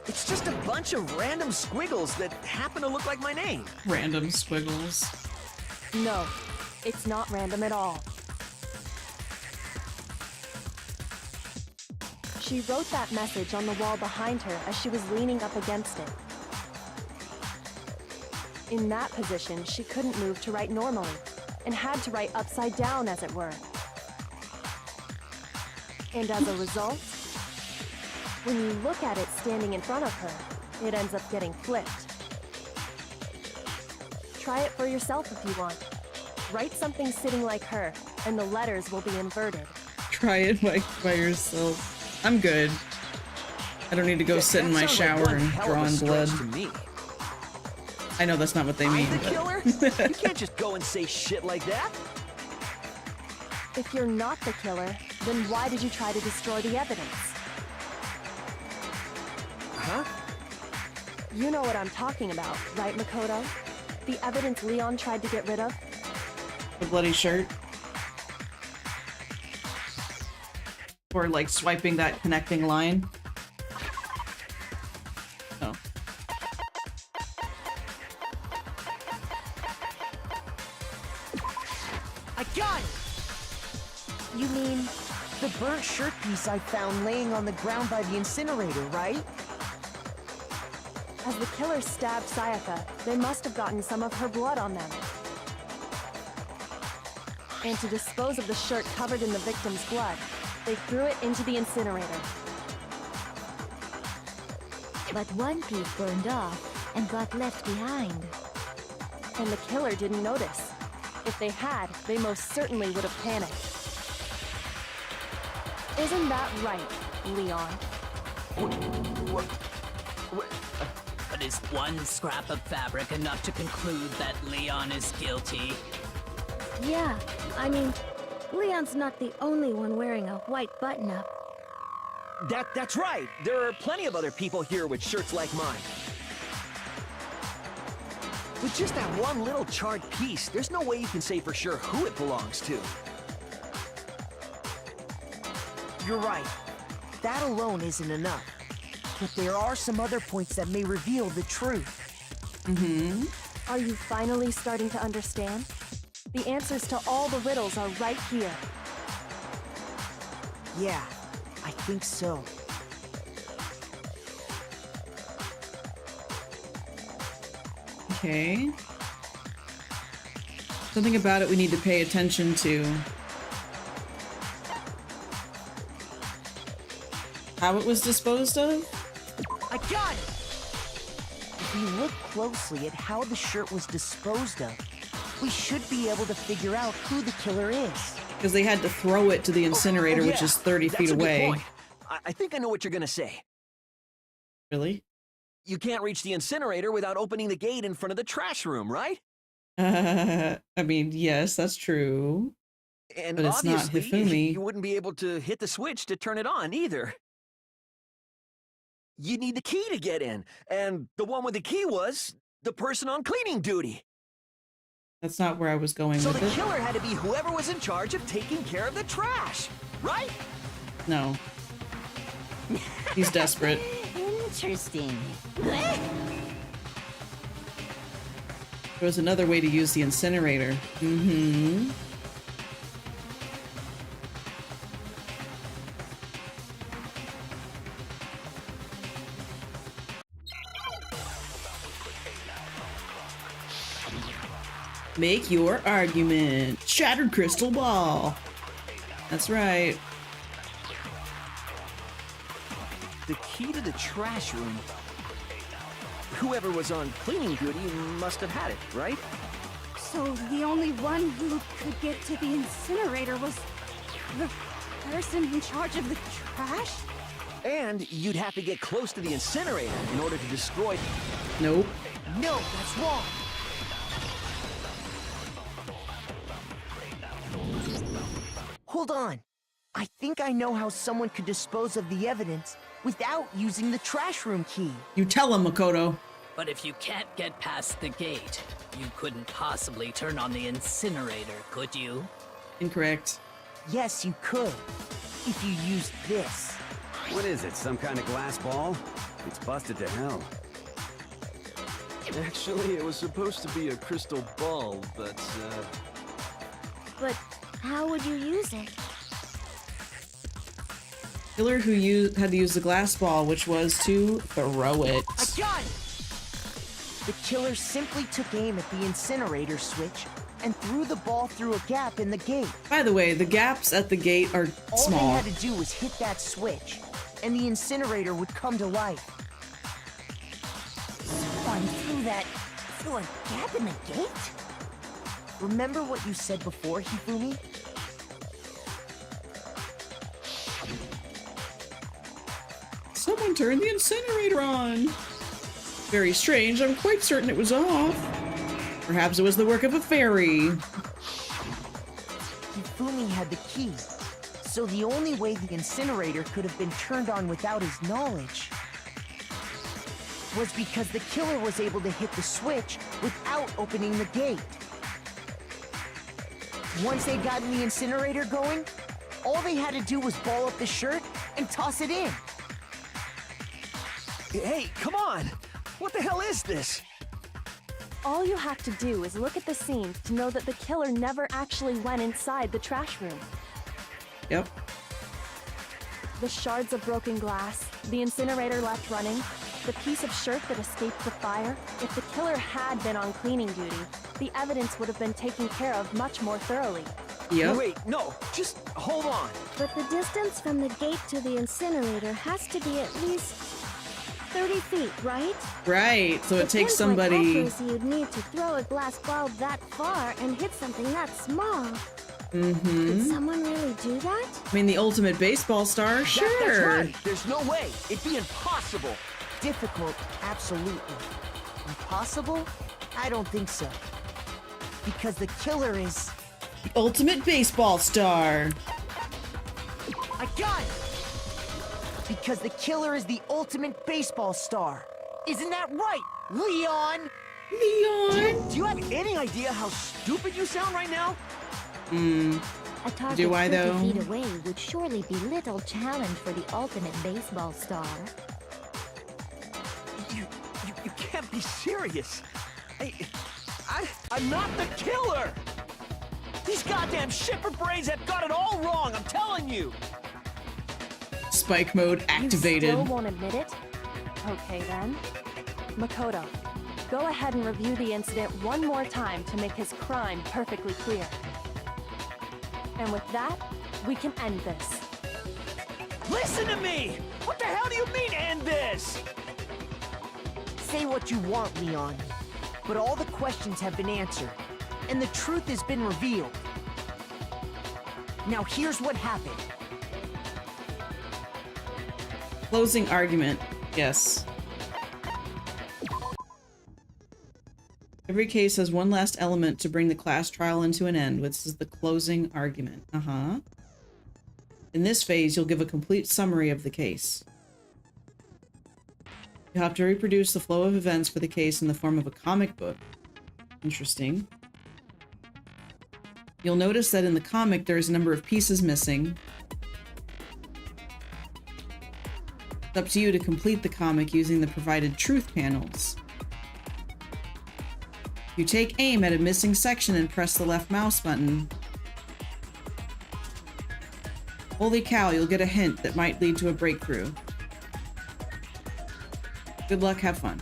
It's just a bunch of random squiggles that happen to look like my name. Random squiggles. No, it's not random at all. She wrote that message on the wall behind her as she was leaning up against it. In that position, she couldn't move to write normally, and had to write upside down, as it were. And as a result, when you look at it standing in front of her, it ends up getting flipped. Try it for yourself if you want. Write something sitting like her, and the letters will be inverted. Try it by yourself. I'm good. I don't need to go sit in my shower and draw in blood. To me. I know that's not what they mean. I'm the but- killer? You can't just go and say shit like that. If you're not the killer, then why did you try to destroy the evidence? Huh? You know what I'm talking about, right, Makoto? The evidence Leon tried to get rid of? The bloody shirt. Or like swiping that connecting line. Oh. I got it! You mean the burnt shirt piece I found laying on the ground by the incinerator, right? As the killer stabbed Sayaka, they must have gotten some of her blood on them. And to dispose of the shirt covered in the victim's blood, they threw it into the incinerator. But one piece burned off and got left behind. And the killer didn't notice. If they had, they most certainly would have panicked. Isn't that right, Leon? But is one scrap of fabric enough to conclude that Leon is guilty? Yeah, I mean, Leon's not the only one wearing a white button-up. That's right. There are plenty of other people here with shirts like mine. With just that one little charred piece, there's no way you can say for sure who it belongs to. You're right. That alone isn't enough. But there are some other points that may reveal the truth. Mm-hmm. Are you finally starting to understand? The answers to all the riddles are right here. Yeah, I think so. Okay. Something about it we need to pay attention to. How it was disposed of? I got it! If we look closely at how the shirt was disposed of, we should be able to figure out who the killer is. Because they had to throw it to the incinerator, which is 30 feet That's a good away. point. I think I know what you're gonna say. Really? You can't reach the incinerator without opening the gate in front of the trash room, right? I mean, yes, that's true. And But it's not obviously, Hifumi. you wouldn't be able to hit the switch to turn it on either. You need the key to get in, and the one with the key was the person on cleaning duty. That's not where I was going So with the it. killer had to be whoever was in charge of taking care of the trash, right? No. He's desperate. Interesting. There was another way to use the incinerator. Mm-hmm. Make your argument. Shattered crystal ball. That's right. The key to the trash room. Whoever was on cleaning duty must have had it, right? So the only one who could get to the incinerator was the person in charge of the trash? And you'd have to get close to the incinerator in order to destroy... Nope. No, that's wrong. Hold on. I think I know how someone could dispose of the evidence without using the trash room key. You tell him, Makoto. But if you can't get past the gate, you couldn't possibly turn on the incinerator, could you? Incorrect. Yes, you could. If you used this. What is it, some kind of glass ball? It's busted to hell. Actually, it was supposed to be a crystal ball, but, But how would you use it? Killer who had to use the glass ball, which was to throw it. I got it! The killer simply took aim at the incinerator switch and threw the ball through a gap in the gate. By the way, the gaps at the gate are All small. they had to do was hit that switch, and the incinerator would come to life. Someone threw a gap in the gate? Remember what you said before, Hifumi? Someone turned the incinerator on. Very strange. I'm quite certain it was off. Perhaps it was the work of a fairy. Hifumi had the key, so the only way the incinerator could have been turned on without his knowledge was because the killer was able to hit the switch without opening the gate. Once they'd gotten the incinerator going, all they had to do was ball up the shirt and toss it in. Hey, come on! What the hell is this? All you have to do is look at the scene to know that the killer never actually went inside the trash room. Yep. The shards of broken glass, the incinerator left running, the piece of shirt that escaped the fire. If the killer had been on cleaning duty, the evidence would have been taken care of much more thoroughly. Yep. Wait, no, just hold on. But the distance from the gate to the incinerator has to be at least 30 feet, right? Right, so it takes pinpoint somebody... accuracy you'd need to throw a glass bulb that far and hit something that small. Could someone really do that? I mean, the ultimate baseball star, sure. That's right. There's no way. It'd be impossible. Difficult, absolutely. Impossible? I don't think so. Because the killer is... The ultimate baseball star. I got it! Because the killer is the ultimate baseball star. Isn't that right, Leon? Leon? Do you have any idea how stupid you sound right now? A target Do I, 30 though? feet away would surely be little challenge for the ultimate baseball star. You can't be serious. I'm not the killer! These goddamn shipper brains have got it all wrong, I'm telling you! Spike mode activated. You still won't admit it? Okay then. Makoto, go ahead and review the incident one more time to make his crime perfectly clear. And with that, we can end this. Listen to me! What the hell do you mean, end this? Say what you want, Leon. But all the questions have been answered, and the truth has been revealed. Now here's what happened. Closing argument. Yes. Every case has one last element to bring the class trial into an end, which is the closing argument. In this phase, you'll give a complete summary of the case. You'll have to reproduce the flow of events for the case in the form of a comic book. Interesting. You'll notice that in the comic, there's a number of pieces missing. It's up to you to complete the comic using the provided truth panels. You take aim at a missing section and press the left mouse button. Holy cow, you'll get a hint that might lead to a breakthrough. Good luck, have fun.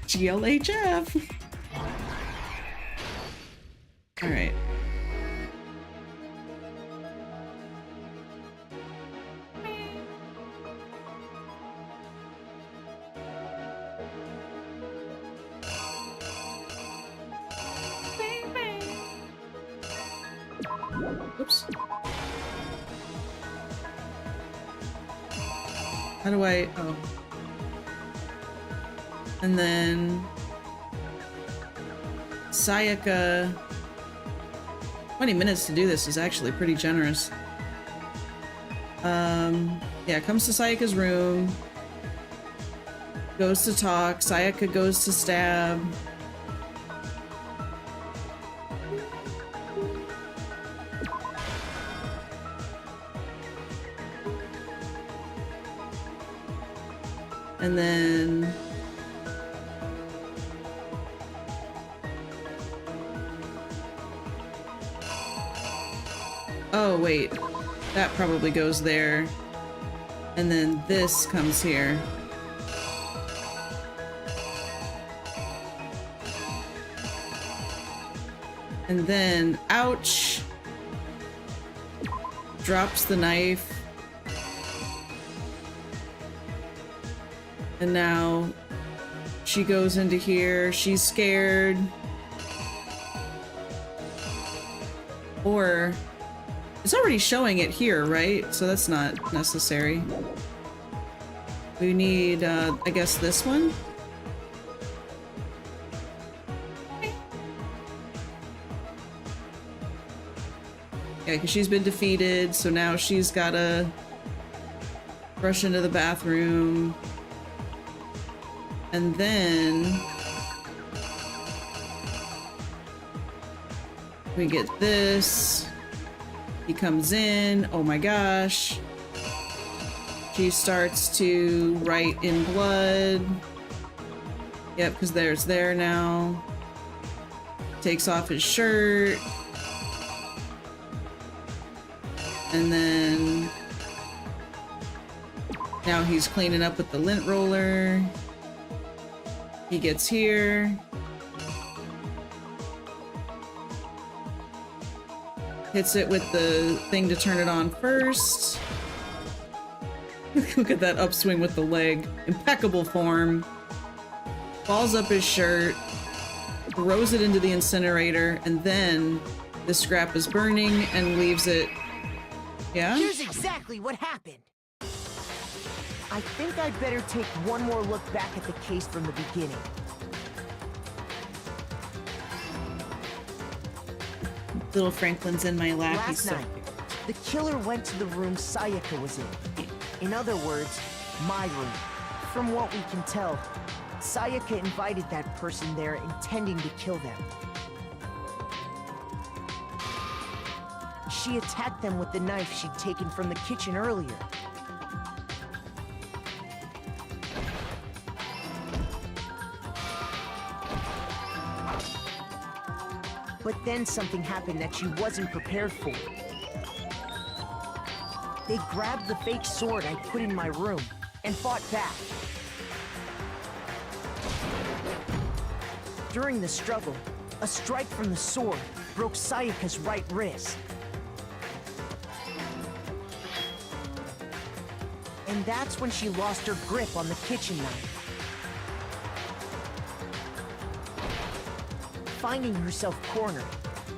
GLHF! Alright. Oops. How do I... oh. And then... Sayaka... 20 minutes to do this is actually pretty generous. Yeah, comes to Sayaka's room. Goes to talk. Sayaka goes to stab. And then... oh, wait. That probably goes there. And then this comes here. And then, ouch! Drops the knife. And now she goes into here. She's scared. Or it's already showing it here, right? So that's not necessary. We need, I guess this one? Yeah, because she's been defeated, so now she's gotta rush into the bathroom. And then we get this. He comes in. Oh my gosh. She starts to write in blood. Yep, because there's there now. Takes off his shirt. And then now he's cleaning up with the lint roller. He gets here. Hits it with the thing to turn it on first. Look at that upswing with the leg. Impeccable form. Balls up his shirt. Throws it into the incinerator. And then the scrap is burning and leaves it. Yeah? Here's exactly what happened. I think I'd better take one more look back at the case from the beginning. Little Franklin's in my lap. Last night, the killer went to the room Sayaka was in. In other words, my room. From what we can tell, Sayaka invited that person there intending to kill them. She attacked them with the knife she'd taken from the kitchen earlier. But then something happened that she wasn't prepared for. They grabbed the fake sword I put in my room and fought back. During the struggle, a strike from the sword broke Sayaka's right wrist. And that's when she lost her grip on the kitchen knife. Finding herself cornered,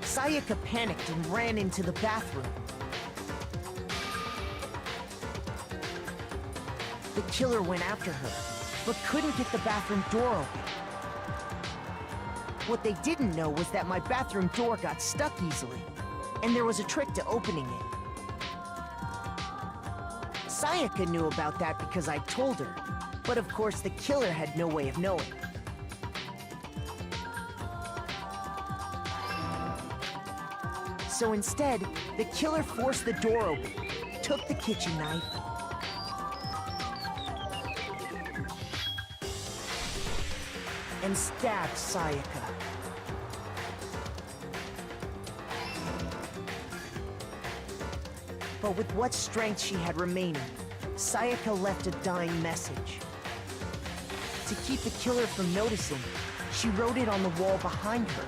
Sayaka panicked and ran into the bathroom. The killer went after her, but couldn't get the bathroom door open. What they didn't know was that my bathroom door got stuck easily, and there was a trick to opening it. Sayaka knew about that because I told her, but of course the killer had no way of knowing. So instead, the killer forced the door open, took the kitchen knife, and stabbed Sayaka. But with what strength she had remaining, Sayaka left a dying message. To keep the killer from noticing, she wrote it on the wall behind her.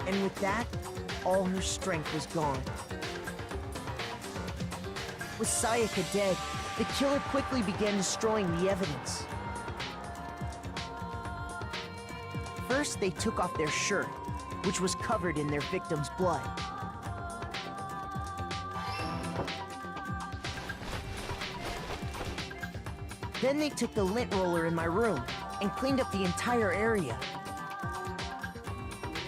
And with that, all her strength was gone. With Sayaka dead, the killer quickly began destroying the evidence. First, they took off their shirt, which was covered in their victim's blood. Then they took the lint roller in my room and cleaned up the entire area.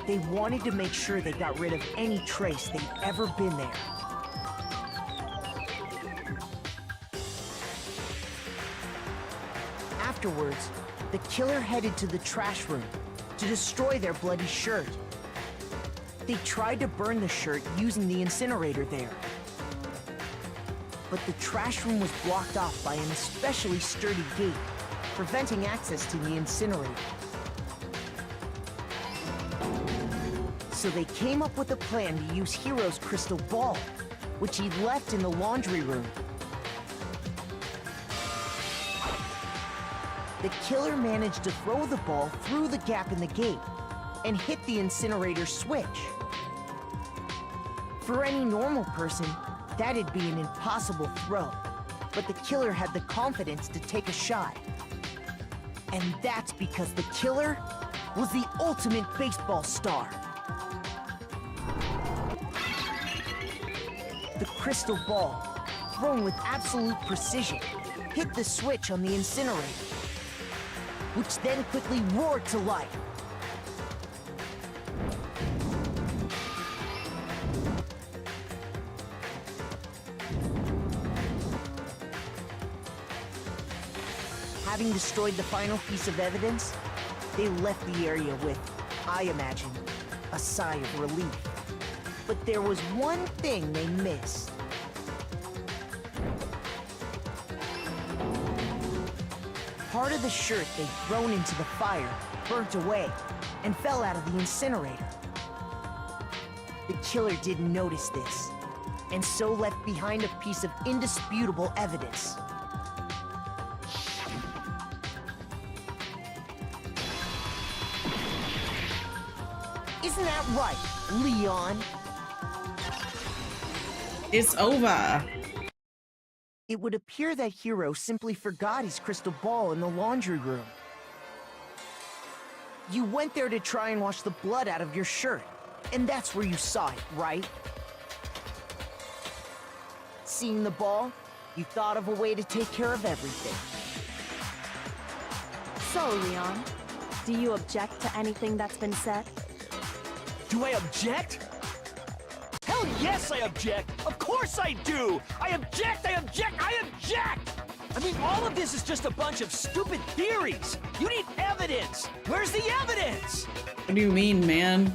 They wanted to make sure they got rid of any trace they'd ever been there. Afterwards, the killer headed to the trash room to destroy their bloody shirt. They tried to burn the shirt using the incinerator there. But the trash room was blocked off by an especially sturdy gate, preventing access to the incinerator. So they came up with a plan to use Hiro's crystal ball, which he'd left in the laundry room. The killer managed to throw the ball through the gap in the gate and hit the incinerator switch. For any normal person, that'd be an impossible throw, but the killer had the confidence to take a shot. And that's because the killer was the ultimate baseball star. The crystal ball, thrown with absolute precision, hit the switch on the incinerator, which then quickly roared to life, having destroyed the final piece of evidence, they left the area with, I imagine, a sigh of relief. But there was one thing they missed. Part of the shirt they'd thrown into the fire burnt away and fell out of the incinerator. The killer didn't notice this, and so left behind a piece of indisputable evidence. Isn't that right, Leon? It's over. It would appear that Hiro simply forgot his crystal ball in the laundry room. You went there to try and wash the blood out of your shirt, and that's where you saw it, right? Seeing the ball, you thought of a way to take care of everything. So, Leon, do you object to anything that's been said? Do I object? Hell yes, I object! Of course I do! I object! I object! I object! I mean, all of this is just a bunch of stupid theories! You need evidence! Where's the evidence? What do you mean, man?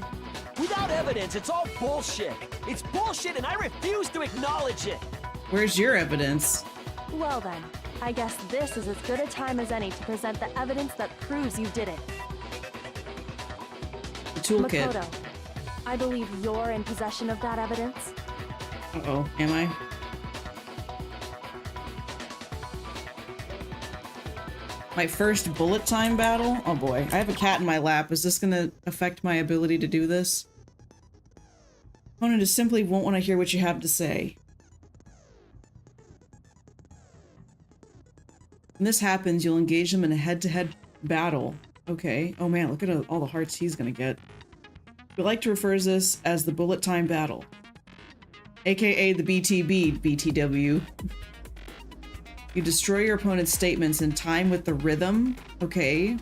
Without evidence, it's all bullshit! It's bullshit and I refuse to acknowledge it! Where's your evidence? Well then, I guess this is as good a time as any to present the evidence that proves you did it. The toolkit. Makoto, I believe you're in possession of that evidence. Uh-oh, am I? My first bullet time battle? Oh boy, I have a cat in my lap. Is this gonna affect my ability to do this? Opponent just simply won't want to hear what you have to say. When this happens, you'll engage them in a head-to-head battle. Okay. Oh man, look at all the hearts he's gonna get. We like to refer to this as the bullet time battle, aka the BTB, BTW. You destroy your opponent's statements in time with the rhythm. Okay.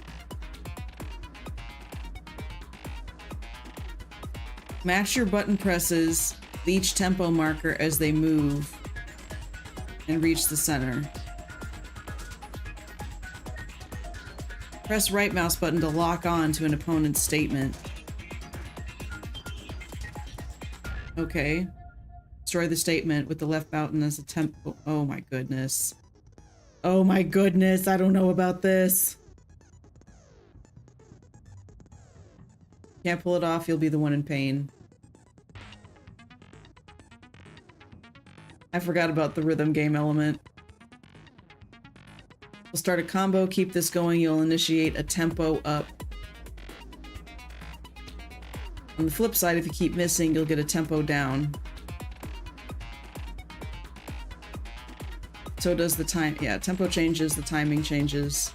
Match your button presses with each tempo marker as they move and reach the center. Press right mouse button to lock on to an opponent's statement. Okay. Destroy the statement with the left button as a tempo. Oh my goodness. Oh my goodness, I don't know about this. Can't pull it off, you'll be the one in pain. I forgot about the rhythm game element. We'll start a combo, keep this going, you'll initiate a tempo up. On the flip side, if you keep missing, you'll get a tempo down. So does the time. Yeah, tempo changes, the timing changes.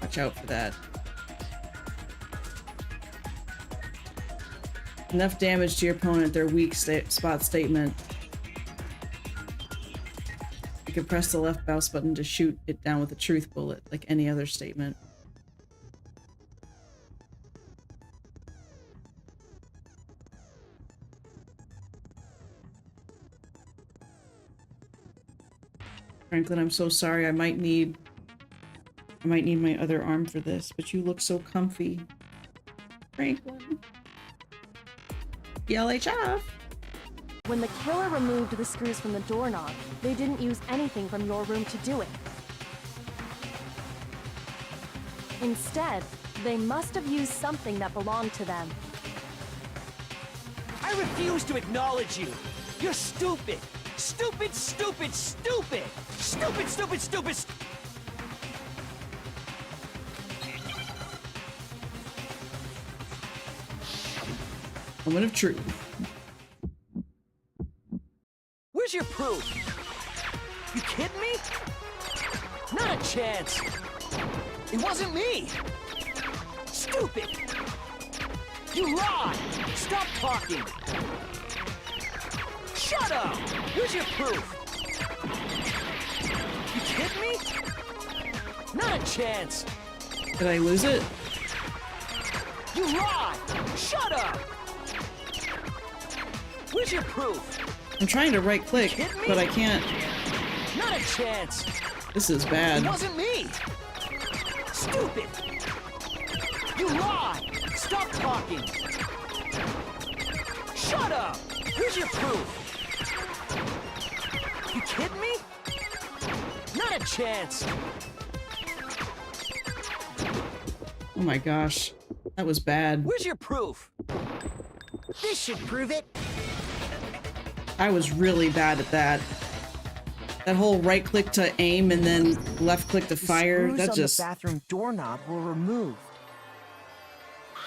Watch out for that. Enough damage to your opponent, their weak spot statement. You can press the left mouse button to shoot it down with a truth bullet, like any other statement. Franklin, I'm so sorry. I might need my other arm for this, but you look so comfy. Franklin. LHF. When the killer removed the screws from the doorknob, they didn't use anything from your room to do it. Instead, they must have used something that belonged to them. I refuse to acknowledge you! You're stupid! Stupid, stupid, stupid! Stupid, stupid, stupid! Moment of truth. Where's your proof? You kidding me? Not a chance! It wasn't me! Stupid! You lied! Stop talking! Shut up! Where's your proof? You kidding me? Not a chance! Did I lose it? You lied! Shut up! Where's your proof? I'm trying to right click, but I can't. Not a chance! This is bad. It wasn't me! Stupid! You lie! Stop talking! Shut up! Here's your proof! You kidding me? Not a chance! Oh my gosh. That was bad. Where's your proof? This should prove it. I was really bad at that. That whole right click to aim and then left click to fire. Screws That on just... the bathroom doorknob were removed.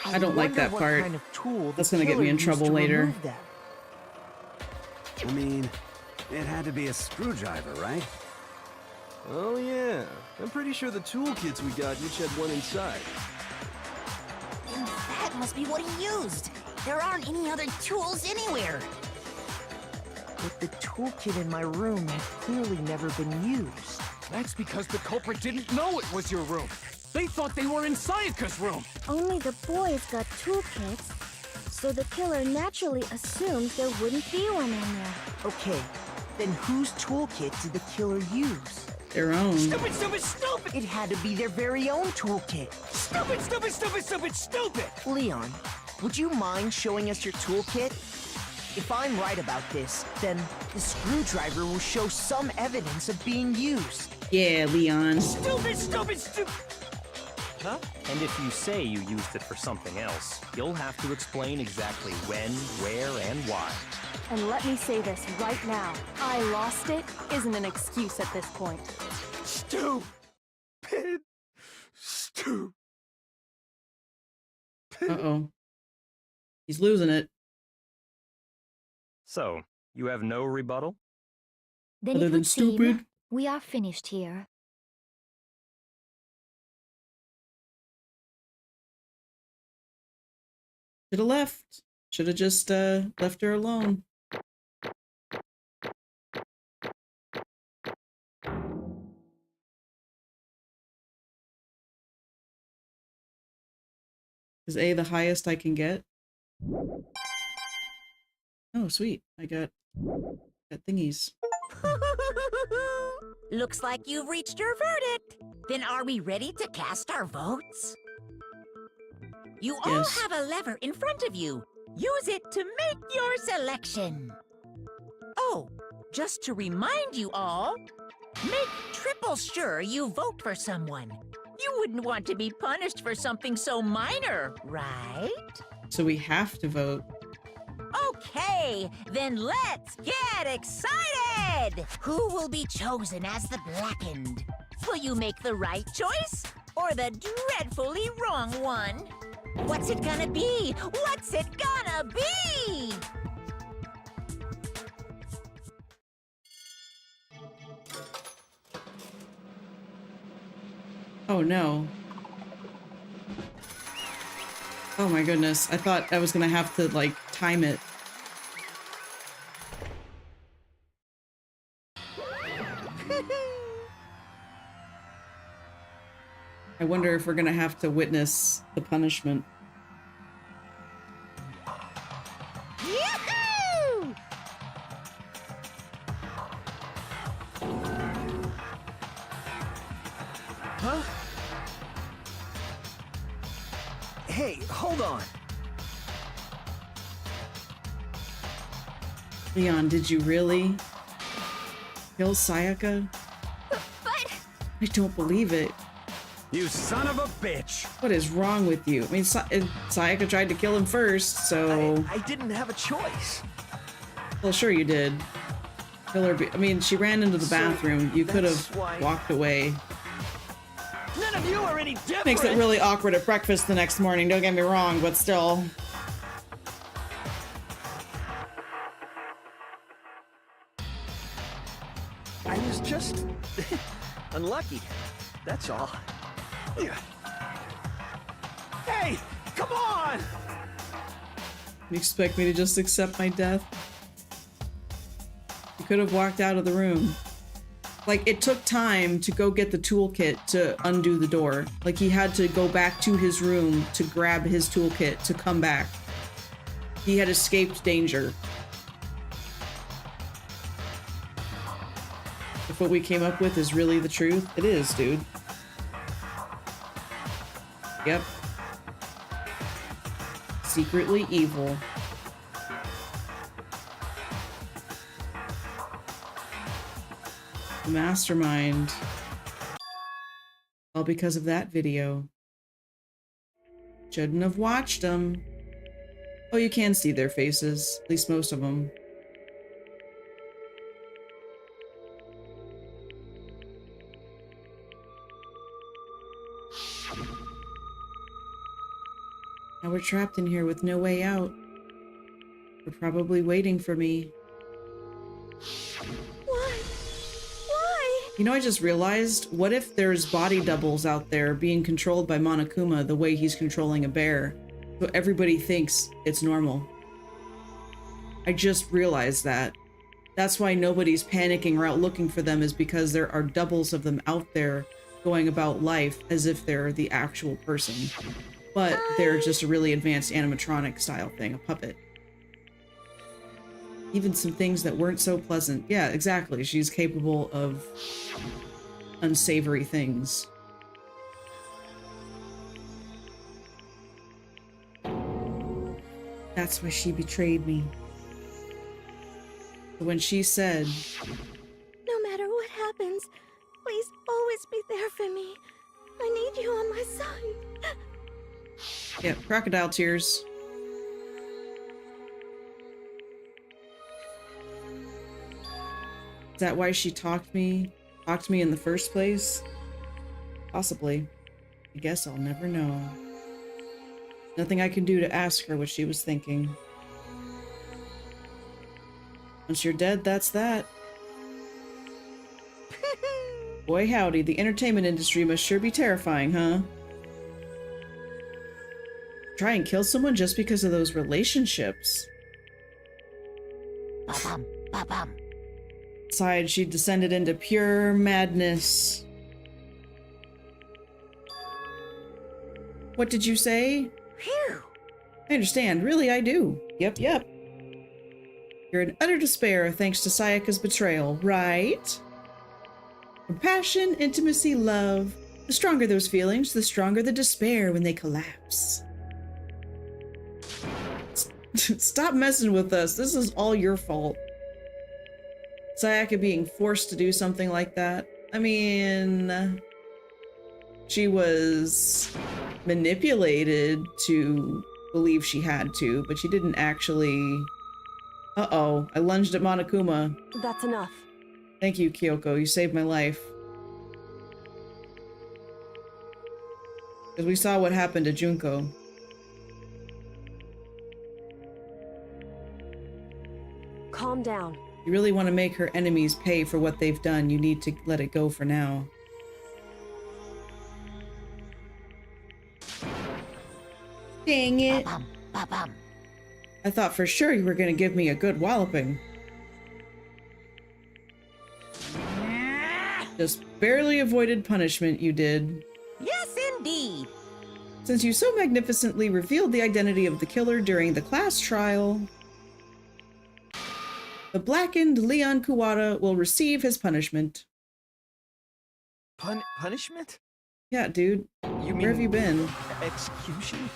I don't like that what part. Kind of tool That's the gonna get me killer in used trouble to later. remove them. I mean, it had to be a screwdriver, right? Oh yeah, I'm pretty sure the toolkits we got each had one inside. And that must be what he used. There aren't any other tools anywhere. But the toolkit in my room had clearly never been used. That's because the culprit didn't know it was your room. They thought they were in Sayaka's room. Only the boys got toolkits, so the killer naturally assumed there wouldn't be one in there. Okay, then whose toolkit did the killer use? Their own. Stupid, stupid, stupid! It had to be their very own toolkit. Stupid, stupid, stupid, stupid, stupid! Leon, would you mind showing us your toolkit? If I'm right about this, then the screwdriver will show some evidence of being used. Yeah, Leon. Stupid, stupid, stupid! Huh? And if you say you used it for something else, you'll have to explain exactly when, where, and why. And let me say this right now. I lost it isn't an excuse at this point. Stupid. Stupid. Uh-oh. He's losing it. So, you have no rebuttal? Then Other it than would seem stupid. we are finished here. Should have left. Should have just left her alone. Is A the highest I can get? Oh, sweet. I got thingies. Looks like you've reached your verdict. Then are we ready to cast our votes? You all Yes. have a lever in front of you. Use it to make your selection. Oh, just to remind you all, make triple sure you vote for someone. You wouldn't want to be punished for something so minor, right? So we have to vote. Okay, then let's get excited! Who will be chosen as the Blackened? Will you make the right choice or the dreadfully wrong one? What's it gonna be? What's it gonna be? Oh no. Oh my goodness. I thought I was gonna have to, like, time it. I wonder if we're gonna have to witness the punishment. Yahoo! Huh? Hey, hold on. Leon, did you really kill Sayaka? But I don't believe it. You son of a bitch! What is wrong with you? I mean, Sayaka tried to kill him first, so... I didn't have a choice. Well, sure you did. Kill her I mean, she ran into the bathroom. You could have that's why- walked away. None of you are any different! Makes it really awkward at breakfast the next morning, don't get me wrong, but still. I was just unlucky. That's all. Hey, come on! You expect me to just accept my death? You could have walked out of the room. Like, it took time to go get the toolkit to undo the door. Like, he had to go back to his room to grab his toolkit to come back. He had escaped danger. The If what we came up with is really the truth, it is, dude. Yep. Secretly evil. The mastermind. All because of that video. Shouldn't have watched them. Oh, you can see their faces. At least most of them. Now we're trapped in here with no way out. They're probably waiting for me. Why? Why? You know, I just realized, what if there's body doubles out there being controlled by Monokuma the way he's controlling a bear? So everybody thinks it's normal. I just realized that. That's why nobody's panicking or out looking for them, is because there are doubles of them out there going about life as if they're the actual person. But they're just a really advanced animatronic style thing, a puppet. Even some things that weren't so pleasant. Yeah, exactly. She's capable of unsavory things. That's why she betrayed me. When she said, No matter what happens, please always be there for me. I need you on my side. yeah, crocodile tears. Is that why she talked to me in the first place? Possibly. I guess I'll never know. Nothing I can do to ask her what she was thinking. Once you're dead, that's that. Boy howdy, the entertainment industry must sure be terrifying, huh? Try and kill someone just because of those relationships. Ba-bum, ba-bum. Inside, she descended into pure madness. What did you say? Phew. I understand. Really, I do. Yep, yep. You're in utter despair thanks to Sayaka's betrayal, right? Compassion, intimacy, love. The stronger those feelings, the stronger the despair when they collapse. Stop messing with us. This is all your fault. Sayaka being forced to do something like that. I mean, she was manipulated to believe she had to, but she didn't actually... Uh-oh, I lunged at Monokuma. That's enough. Thank you, Kyoko. You saved my life. Because we saw what happened to Junko. Calm down. You really want to make her enemies pay for what they've done, you need to let it go for now. Dang it. Ba-bum, ba-bum. I thought for sure you were going to give me a good walloping. Just barely avoided punishment, you did. Yes, indeed. Since you so magnificently revealed the identity of the killer during the class trial, the blackened Leon Kuwata will receive his punishment. Punishment? Yeah, dude. You mean where have you been? Execution?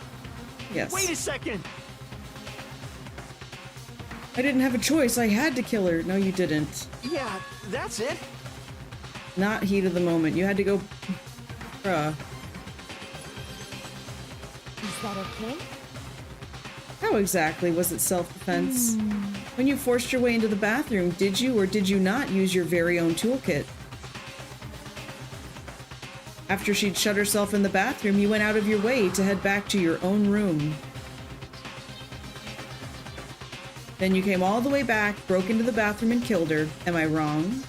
Yes. Wait a second! I didn't have a choice. I had to kill her. No, you didn't. Yeah, that's it. Not heat of the moment. You had to go... Bruh. Is that okay? How exactly was it self-defense? When you forced your way into the bathroom, did you or did you not use your very own toolkit? After she'd shut herself in the bathroom, you went out of your way to head back to your own room. Then you came all the way back, broke into the bathroom and killed her. Am I wrong?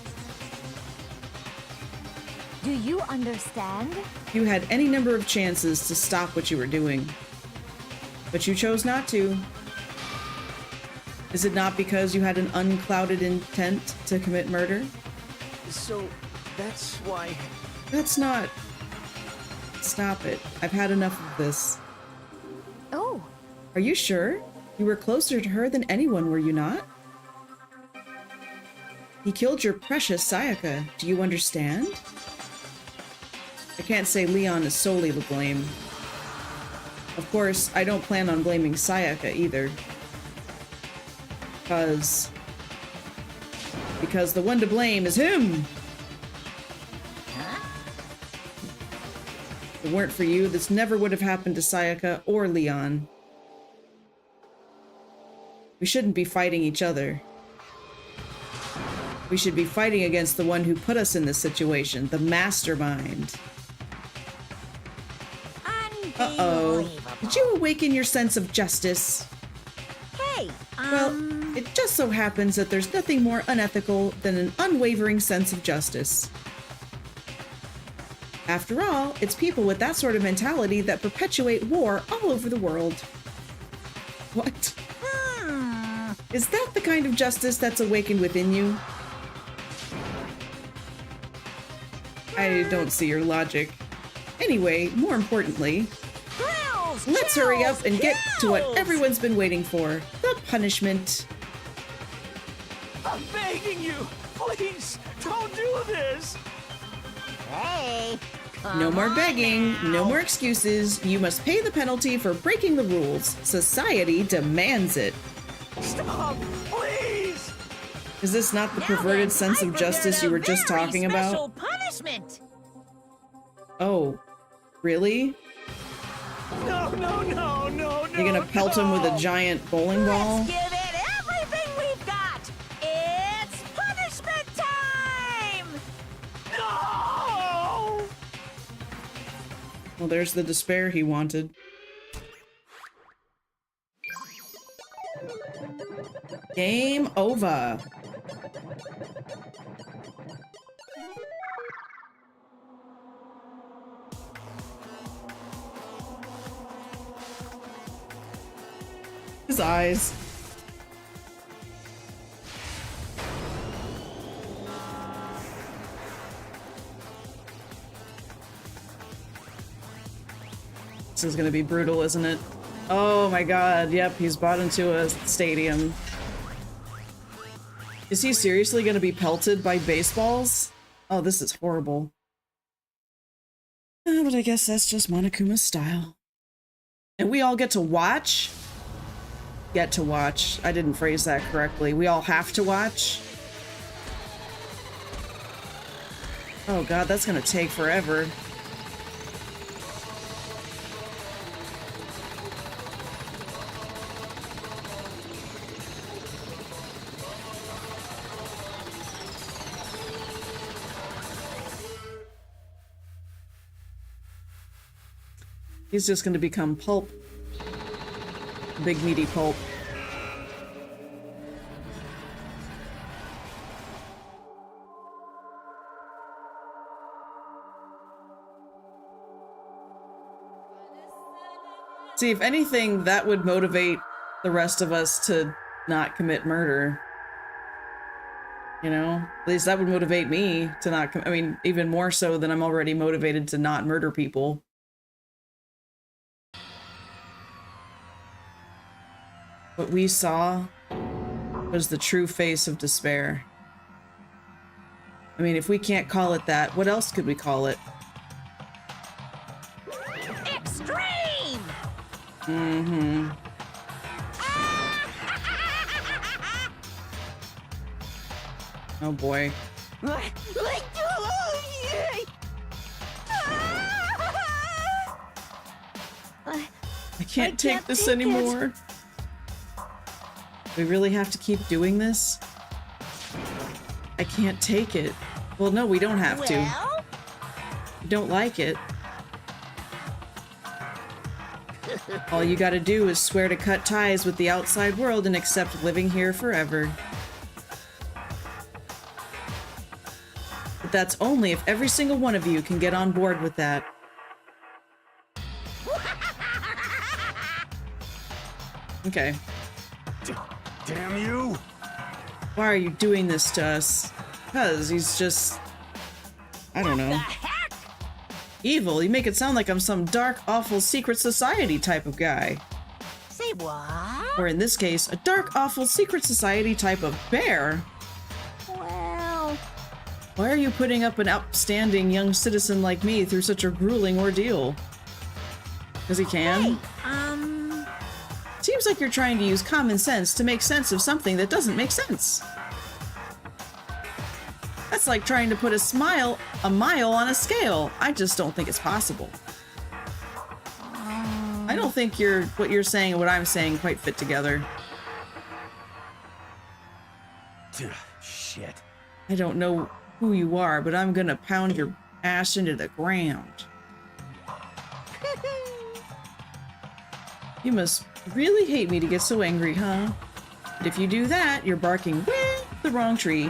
Do you understand? You had any number of chances to stop what you were doing. But you chose not to. Is it not because you had an unclouded intent to commit murder? So, that's why... That's not... Stop it. I've had enough of this. Oh. Are you sure? You were closer to her than anyone, were you not? He killed your precious Sayaka. Do you understand? I can't say Leon is solely to blame. Of course, I don't plan on blaming Sayaka either. Because the one to blame is him! If it weren't for you, this never would have happened to Sayaka or Leon. We shouldn't be fighting each other. We should be fighting against the one who put us in this situation, the mastermind. Uh-oh. Did you awaken your sense of justice? Hey, Well, it just so happens that there's nothing more unethical than an unwavering sense of justice. After all, it's people with that sort of mentality that perpetuate war all over the world. What? Is that the kind of justice that's awakened within you? I don't see your logic. Anyway, more importantly, let's hurry up and get to what everyone's been waiting for, the punishment. I'm begging you, please, don't do this. Hey, No more begging, no more excuses. You must pay the penalty for breaking the rules. Society demands it. Stop, please. Is this not the perverted sense of justice you were just talking about? Punishment. Oh, really? No. You're gonna pelt him with a giant bowling ball? Let's give it everything we've got. It's punishment time. No. Well, there's the despair he wanted. Game over. His eyes. This is gonna be brutal, isn't it? Oh my god, yep, he's bought into a stadium. Is he seriously gonna be pelted by baseballs? Oh, this is horrible. But I guess that's just Monokuma's style. And we all get to watch? Get to watch. I didn't phrase that correctly. We all have to watch? Oh god, that's gonna take forever. He's just gonna become pulp. Big meaty pulp. See, if anything, that would motivate the rest of us to not commit murder. You know? At least that would motivate me to not I mean, even more so than I'm already motivated to not murder people. What we saw was the true face of despair. I mean, if we can't call it that, what else could we call it? Extreme! Mm-hmm. Oh boy. I can't take this anymore. We really have to keep doing this? I can't take it. Well, no, we don't have to. You don't like it. All you gotta do is swear to cut ties with the outside world and accept living here forever. But that's only if every single one of you can get on board with that. Okay. Damn you! Why are you doing this to us? Because he's just... I don't know. Evil? You make it sound like I'm some dark, awful secret society type of guy. Say what? Or in this case, a dark, awful secret society type of bear. Well, Why are you putting up an upstanding young citizen like me through such a grueling ordeal? Because he can? Hey, Seems like you're trying to use common sense to make sense of something that doesn't make sense. That's like trying to put a mile on a scale. I just don't think it's possible. I don't think what you're saying and what I'm saying quite fit together. Shit. I don't know who you are, but I'm gonna pound your ass into the ground. You must really hate me to get so angry, huh? But if you do that, you're barking with the wrong tree.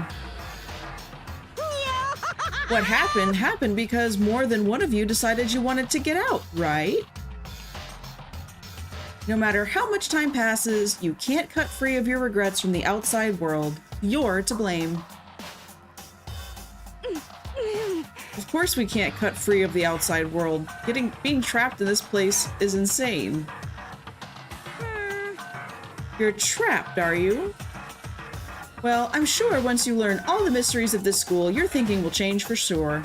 What happened because more than one of you decided you wanted to get out, right? No matter how much time passes, you can't cut free of your regrets from the outside world. You're to blame. Of course we can't cut free of the outside world. Being trapped in this place is insane. You're trapped, are you? Well, I'm sure once you learn all the mysteries of this school, your thinking will change for sure.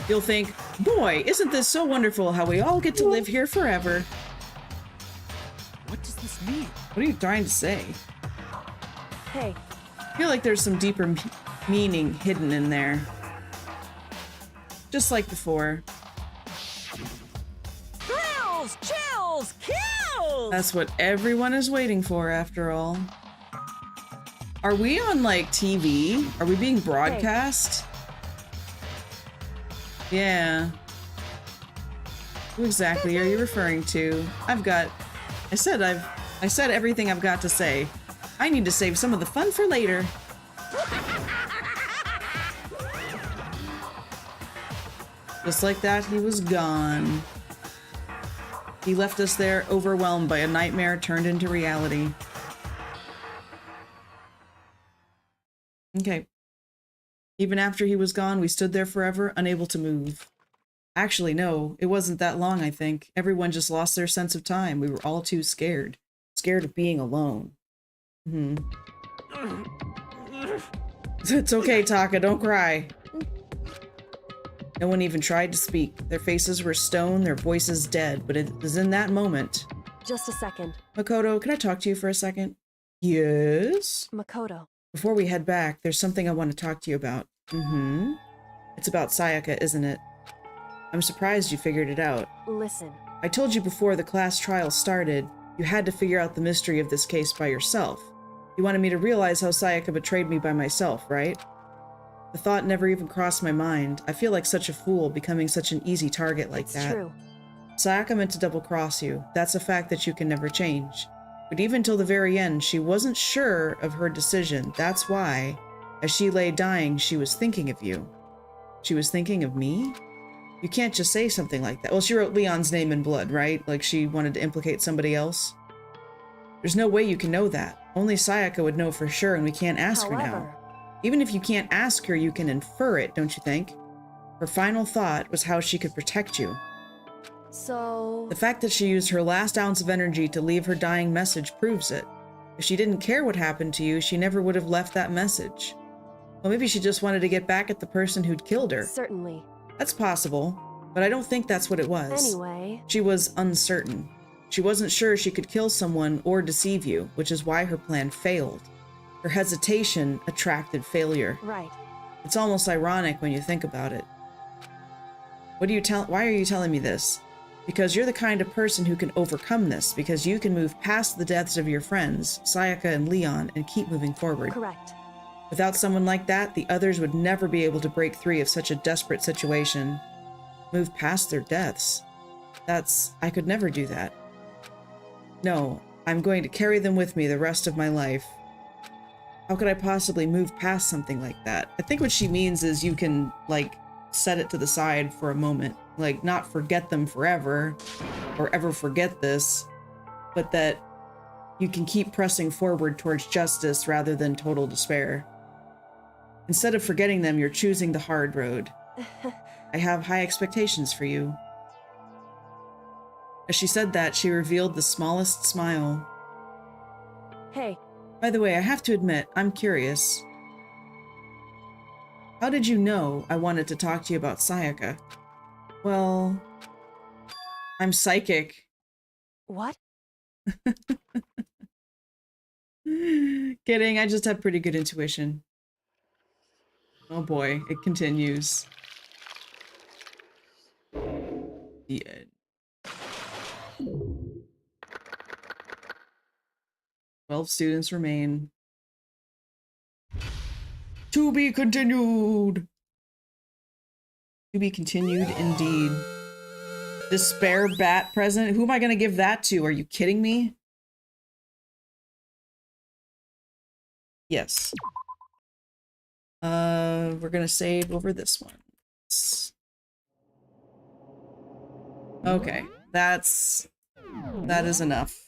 You'll think, boy, isn't this so wonderful how we all get to live here forever. What does this mean? What are you trying to say? Hey. I feel like there's some deeper meaning hidden in there. Just like before. Thrills, chills, kills! That's what everyone is waiting for, after all. Are we on, like, TV? Are we being broadcast? Yeah. Who exactly are you referring to? I said everything I've got to say. I need to save some of the fun for later. Just like that, he was gone. He left us there overwhelmed by a nightmare turned into reality. Okay. Even after he was gone, we stood there forever, unable to move. Actually, no, it wasn't that long, I think. Everyone just lost their sense of time. We were all too scared. Scared of being alone. It's okay, Taka, don't cry. No one even tried to speak. Their faces were stone, their voices dead, but it was in that moment. Just a second. Makoto, can I talk to you for a second? Yes? Makoto. Before we head back, there's something I want to talk to you about. It's about Sayaka, isn't it? I'm surprised you figured it out. Listen. I told you before the class trial started, you had to figure out the mystery of this case by yourself. You wanted me to realize how Sayaka betrayed me by myself, right? The thought never even crossed my mind. I feel like such a fool, becoming such an easy target like that. It's true. Sayaka meant to double-cross you. That's a fact that you can never change. But even till the very end, she wasn't sure of her decision. That's why, as she lay dying, she was thinking of you. She was thinking of me? You can't just say something like that. Well, she wrote Leon's name in blood, right? Like she wanted to implicate somebody else? There's no way you can know that. Only Sayaka would know for sure, and we can't ask her now. Even if you can't ask her, you can infer it, don't you think? Her final thought was how she could protect you. So... The fact that she used her last ounce of energy to leave her dying message proves it. If she didn't care what happened to you, she never would have left that message. Well, maybe she just wanted to get back at the person who'd killed her. Certainly. That's possible, but I don't think that's what it was. Anyway... She was uncertain. She wasn't sure she could kill someone or deceive you, which is why her plan failed. Her hesitation attracted failure. Right. It's almost ironic when you think about it. Why are you telling me this? Because you're the kind of person who can overcome this, because you can move past the deaths of your friends, Sayaka and Leon, and keep moving forward. Correct. Without someone like that, the others would never be able to break free of such a desperate situation. Move past their deaths. I could never do that. No, I'm going to carry them with me the rest of my life. How could I possibly move past something like that? I think what she means is you can, like, set it to the side for a moment. Like, not forget them forever, or ever forget this, but that you can keep pressing forward towards justice rather than total despair. Instead of forgetting them, you're choosing the hard road. I have high expectations for you. As she said that, she revealed the smallest smile. Hey, By the way, I have to admit, I'm curious. How did you know I wanted to talk to you about Sayaka? Well, I'm psychic. What? Kidding, I just have pretty good intuition. Oh boy, it continues. The end. 12 students remain. To be continued. To be continued indeed. Despair bat present. Who am I going to give that to? Are you kidding me? Yes. We're going to save over this one. Okay. That is enough.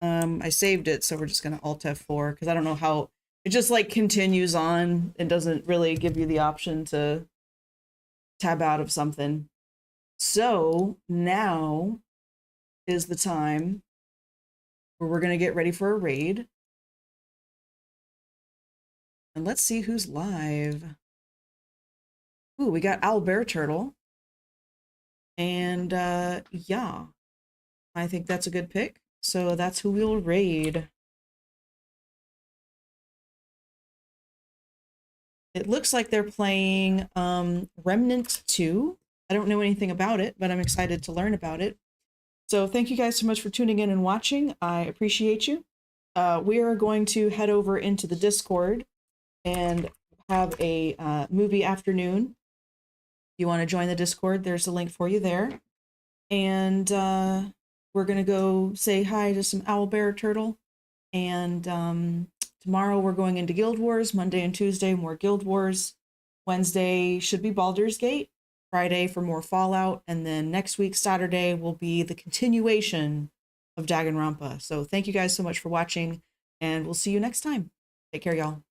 I saved it, so we're just going to Alt F4 because I don't know how it just like continues on. It doesn't really give you the option to tab out of something. So now is the time where we're going to get ready for a raid. And let's see who's live. Ooh, we got Owl Bear Turtle. And yeah, I think that's a good pick. So that's who we'll raid. It looks like they're playing Remnant 2. I don't know anything about it, but I'm excited to learn about it. So thank you guys so much for tuning in and watching. I appreciate you. We are going to head over into the Discord and have a movie afternoon. If you want to join the Discord, there's a link for you there. And we're going to go say hi to some Owl Bear Turtle. And tomorrow we're going into Guild Wars. Monday and Tuesday, more Guild Wars. Wednesday should be Baldur's Gate. Friday for more Fallout. And then next week, Saturday, will be the continuation of Danganronpa. So thank you guys so much for watching. And we'll see you next time. Take care, y'all.